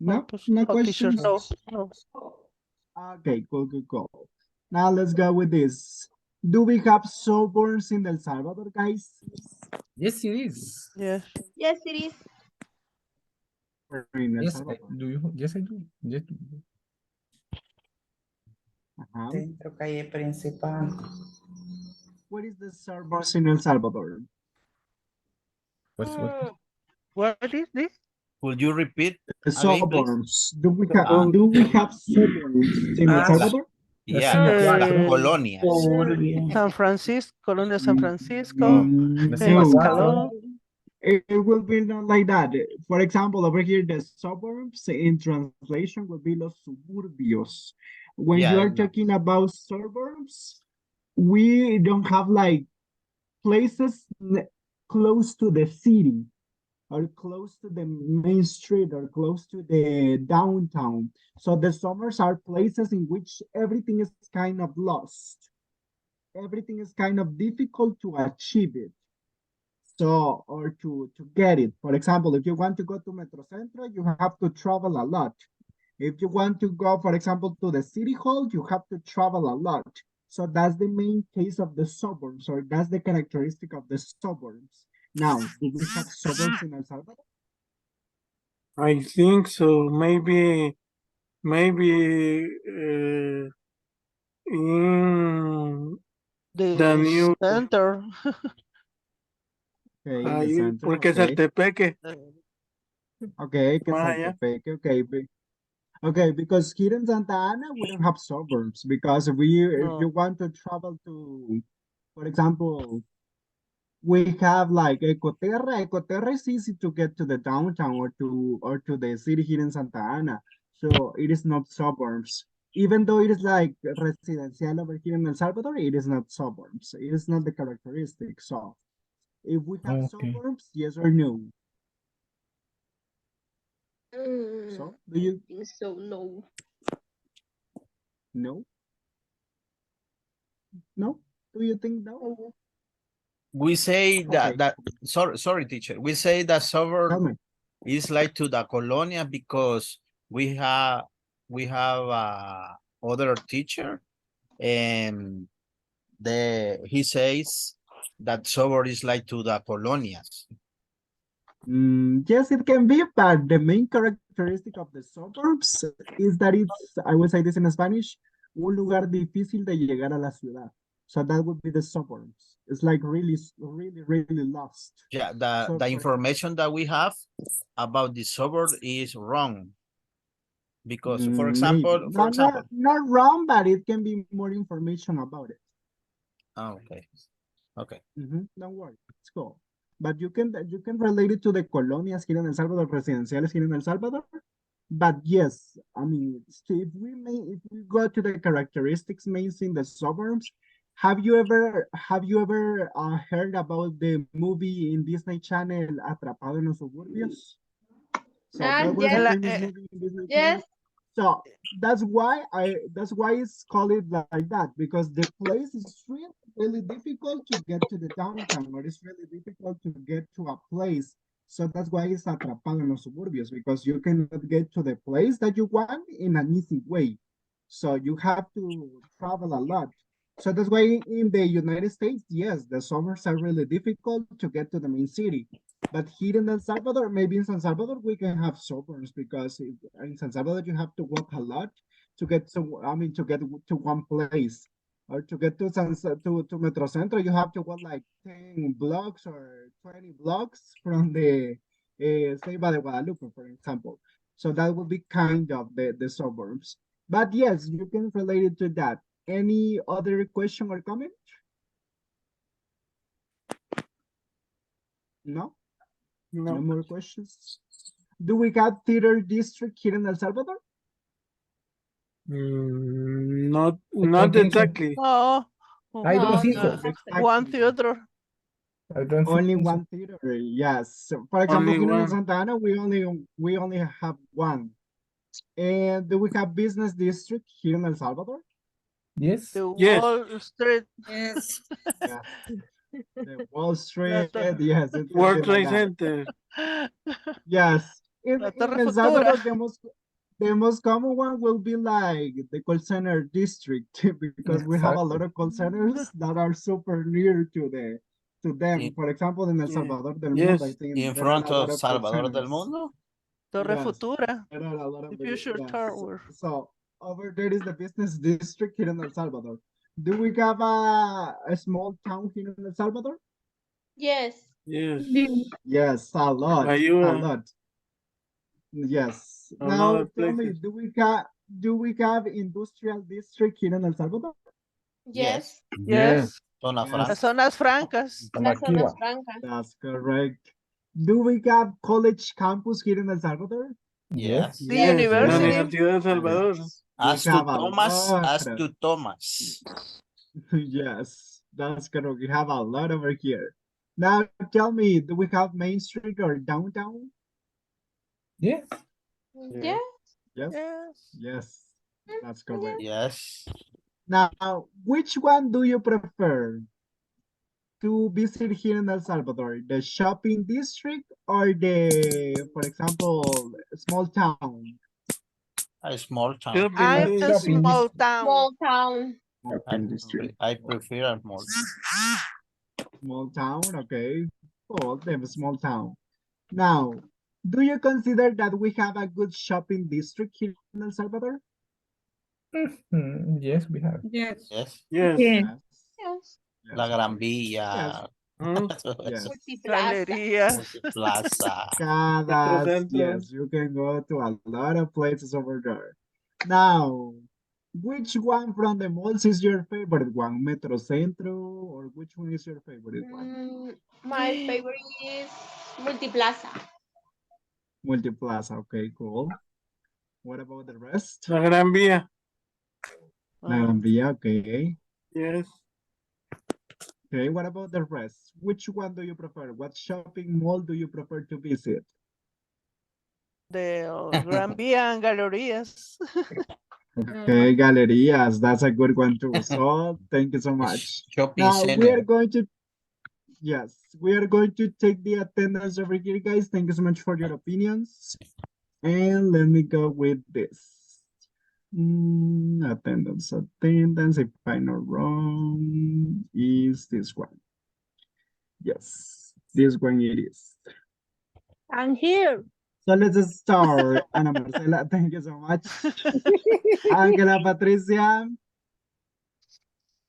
No, Pues, no no, teacher, questions. no. Okay, cool, cool, cool. Now let's go with this. Do we have suburbs in El Salvador, guys? Yes, it is. Yes. Yes, it is. Or in El Yes, Salvador? do you? Yes, I do. Yes. Centro, calle principal. What is the suburbs in El Salvador? What is this? Could you repeat The again, please? suburbs. Do we have suburbs in El Salvador? Yeah, colonias. San Francisco, Colonia San Francisco, No. Escalón. It will be not like that. For example, over here, the suburbs in translation will be los suburbios. When you Yeah, are I know. talking about suburbs, we don't have like places close to the city or close to the main street or close to the downtown. So the suburbs are places in which everything is kind of lost. Everything is kind of difficult to achieve it. So, or to get it. For example, if you want to go to Metro Centro, you have to travel a lot. If you want to go, for example, to the city hall, you have to travel a lot. So that's the main case of the suburbs, or that's the characteristic of the suburbs. Now, do we have suburbs in El Salvador? I think so. Maybe in the new center. Okay, in the center, porque okay. Saltepeque. Okay, que Más allá. Saltepeque, okay. Okay, because here in Santa Ana, we don't have suburbs because if you want to travel to, for example, we have like Ecoterra. Ecoterra is easy to get to the downtown or to the city here in Santa Ana. So it is not suburbs. Even though it is like residencial over here in El Salvador, it is not suburbs. It is not the characteristic. So if we have suburbs, yes or no? So do you think so? No. no? No? Do you think no? We say that Okay. sorry, teacher. We say that suburb is like to the colonia because we have other teacher, and he says that suburb is like to the colonias. Yes, it can be, but the main characteristic of the suburbs is that it's, I will say this in Spanish, un lugar difícil de llegar a la ciudad. So that would be the suburbs. It's like really, really, really lost. Yeah, the information that we have about the suburb is wrong. Because, for example, not wrong, but it can be more information about it. Oh, okay. Don't worry, it's cool. But you can relate it to the colonias here in El Salvador, residenciales here in El Salvador. But yes, I mean, if we go to the characteristics mainly in the suburbs, have you ever heard about the movie in Disney Channel Atrapado en los Suburbios? So that was a famous movie in Disney Channel. So that's why it's called it like that, because the place is really, really difficult to get to the downtown, or it's really difficult to get to a place. So that's why it's atrapado en los suburbios, because you cannot get to the place that you want in an easy way. So you have to travel a lot. So that's why in the United States, yes, the summers are really difficult to get to the main city. But here in El Salvador, maybe in San Salvador, we can have suburbs because in San Salvador, you have to walk a lot to get to get to one place. Or to get to to Metro Centro, you have to walk like 10 blocks or 20 blocks from the Ceiba de Guadalupe, for example. So that would be kind of the suburbs. But yes, you can relate it to that. Any other question or comment? No? No No. more questions? Do we have theater district here in El Salvador? Not exactly. No. I don't think so. One theater. I don't Only think so. one theater, yes. So, for example, Only here in one. Santa Ana, we only have one. And do we have business district here in El Salvador? Yes. The Yes. Wall Street. Yes. Yes. The Wall Street, La yes, it's World something like Trade that. Center. Yes. La In Torre El Futura. Salvador, the most common one will be like the call center district because we have a lot of call centers that are super near to them. In, For example, in El Yeah. Salvador del Yes. Mundo, I think in there are front a lot of of call Salvador del centers. Mundo? Torre Yes, Futura. there are a lot of The Future yes. Tower. So over there is the business district here in El Salvador. Do we have a small town here in El Salvador? Yes. Yes. Yes, a lot, a Bayua. lot. Yes. Another Now tell me, places. do we have industrial district here in El Salvador? Yes. Yes. Zona Yes. franca. Las zonas francas. Las zonas francas. That's correct. Do we have college campus here in El Salvador? Yes. The Yes. La university. Universidad de El Salvador. As We to have a Thomas, lot. as to Thomas. Yes, that's correct. We have a lot over here. Now tell me, do we have Main Street or downtown? Yes. Yeah. Yes. Yes. Yes, that's correct. Yes. Now, which one do you prefer to visit here in El Salvador? The shopping district or for example, small town? A small town. Shopping I'm a district. small town. Small town. I prefer a small. Small town, okay. Cool, the small town. Now, do you consider that we have a good shopping district here in El Salvador? Yes, we have. Yes. Yes. Yes. Yes. Yes. La Gran Villa. Yes. Galerías. Plaza. Yes, you can go to a lot of places over there. Now, which one from the malls is your favorite one? Metro Centro, or which one is your favorite one? My favorite is Multiplaza. Multiplaza, okay, cool. What about the rest? La Gran Vía. La Gran Vía, okay. Yes. Okay, what about the rest? Which one do you prefer? What shopping mall do you prefer to visit? The Gran Vía and Galerías. Okay, Galerías, that's a good one too. So thank you so much. Shopping Now we center. are going to, yes, we are going to take the attendance over here, guys. Thank you so much for your opinions. And let me go with this. Attendance, if I'm not wrong, is this one. Yes, this one it is. I'm here. So let's start. Ana Marcela, thank you so much. Ángela Patricia.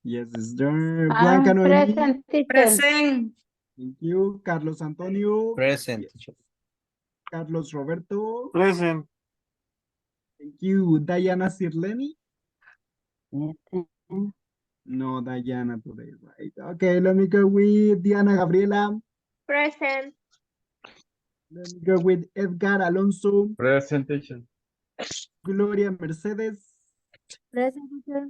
Yes, it's there. Blanca Noemi. Present. Thank you. Carlos Antonio. Present. Yes. Carlos Roberto. Present. Thank you. Diana Sirleni. No, Diana today, right? Okay, let me go with Diana Gabriela. Present. Let me go with Edgar Alonso. Presentation. Gloria Mercedes. Present teacher.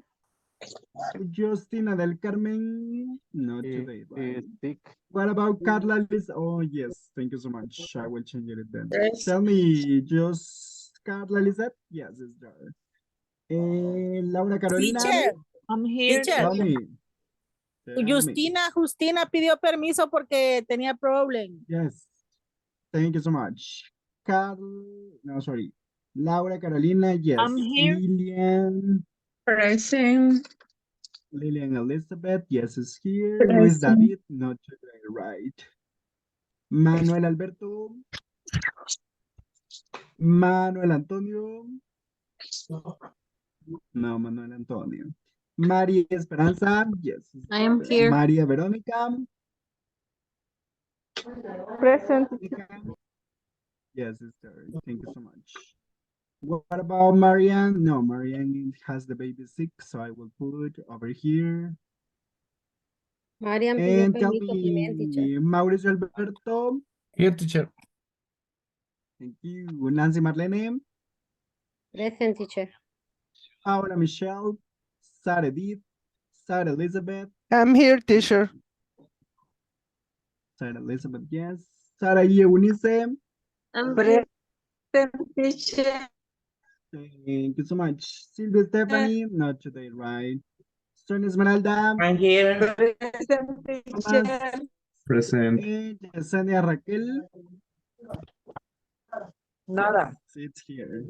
Justina del Carmen. Not today, right? Stick. What about Carla Liz? Oh, yes. Thank you so much. I will change it then. Yes. Tell me, just Carla Lizette? Yes, it's there. Laura Carolina. Teacher. I'm here. Teacher. Tell me. Tell me. Justina pidió permiso porque tenía problem. Yes. Thank you so much. No, sorry. Laura Carolina, yes. I'm here. Lilian. Present. Lilian Elizabeth, yes, is here. Luis David, not today, right. Manuel Alberto. Manuel Antonio. No, Manuel Antonio. María Esperanza, yes. I am here. María Verónica. Present. Yes, sister. Thank you so much. What about Marianne? No, Marianne has the baby sick, so I will put over here. Marian pidió And tell permiso también, teacher. me, Mauricio Alberto. Here, teacher. Thank you. Nancy Marlene. Present, teacher. Paula Michelle. Sarah Edith. Sarah Elizabeth. I'm here, teacher. Sarah Elizabeth, yes. Sarah Eunice. Present, teacher. Thank you so much. Sylvia Stephanie, not today, right? Stern Esmeralda. I'm here. Present, Thomas. teacher. Present. Yesenia Raquel. Nada. It's here.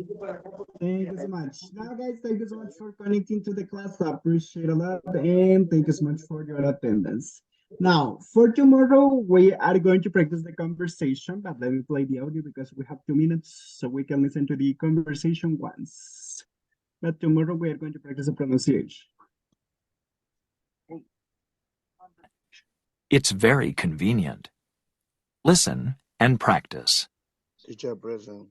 Thank you so much. Now, guys, thank you so much for connecting to the class. I appreciate a lot. And thank you so much for your attendance. Now, for tomorrow, we are going to practice the conversation, but let me play the audio because we have 2 minutes so we can listen to the conversation once. But tomorrow, we are going to practice the pronunciation. It's very convenient. Listen and practice. Teacher present.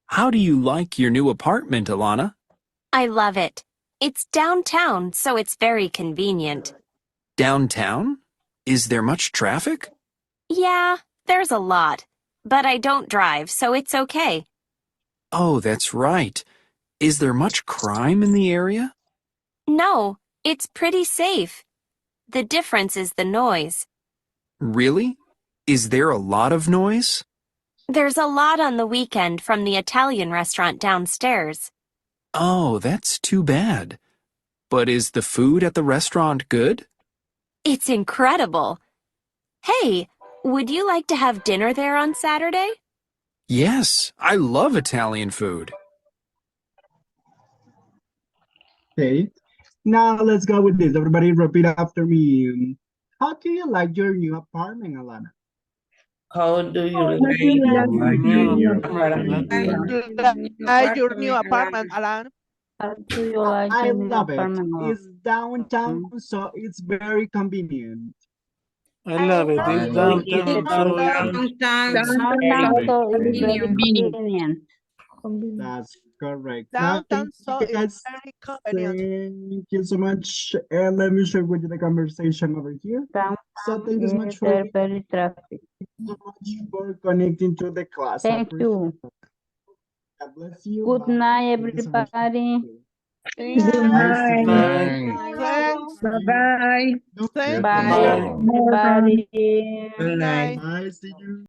How do you like your new apartment, Alana? I love it. It's downtown, so it's very convenient. Downtown? Is there much traffic? Yeah, there's a lot. But I don't drive, so it's okay. Oh, that's right. Is there much crime in the area? No, it's pretty safe. The difference is the noise. Really? Is there a lot of noise? There's a lot on the weekend from the Italian restaurant downstairs. Oh, that's too bad. But is the food at the restaurant good? It's incredible. Hey, would you like to have dinner there on Saturday? Yes, I love Italian food. Okay. Now, let's go with this. Everybody repeat after me. How do you like your new apartment, Alana? How do you Like your Like your new apartment, Alan. How do you like I your new love it. apartment? It's downtown, so it's very convenient. I love it. It's downtown, so Downtown, so it's very convenient. That's correct. Now, Downtown, so it's guys, very convenient. thank you so much. And let me share with you the conversation over here. So thank you so much for Very traffic. connecting to the class. Thank you. God bless you. Good Bye. night, Thank you so much. everybody. Good Night. night. Thanks. Bye-bye. Thanks. Bye, everybody. Good night. Bye. See you.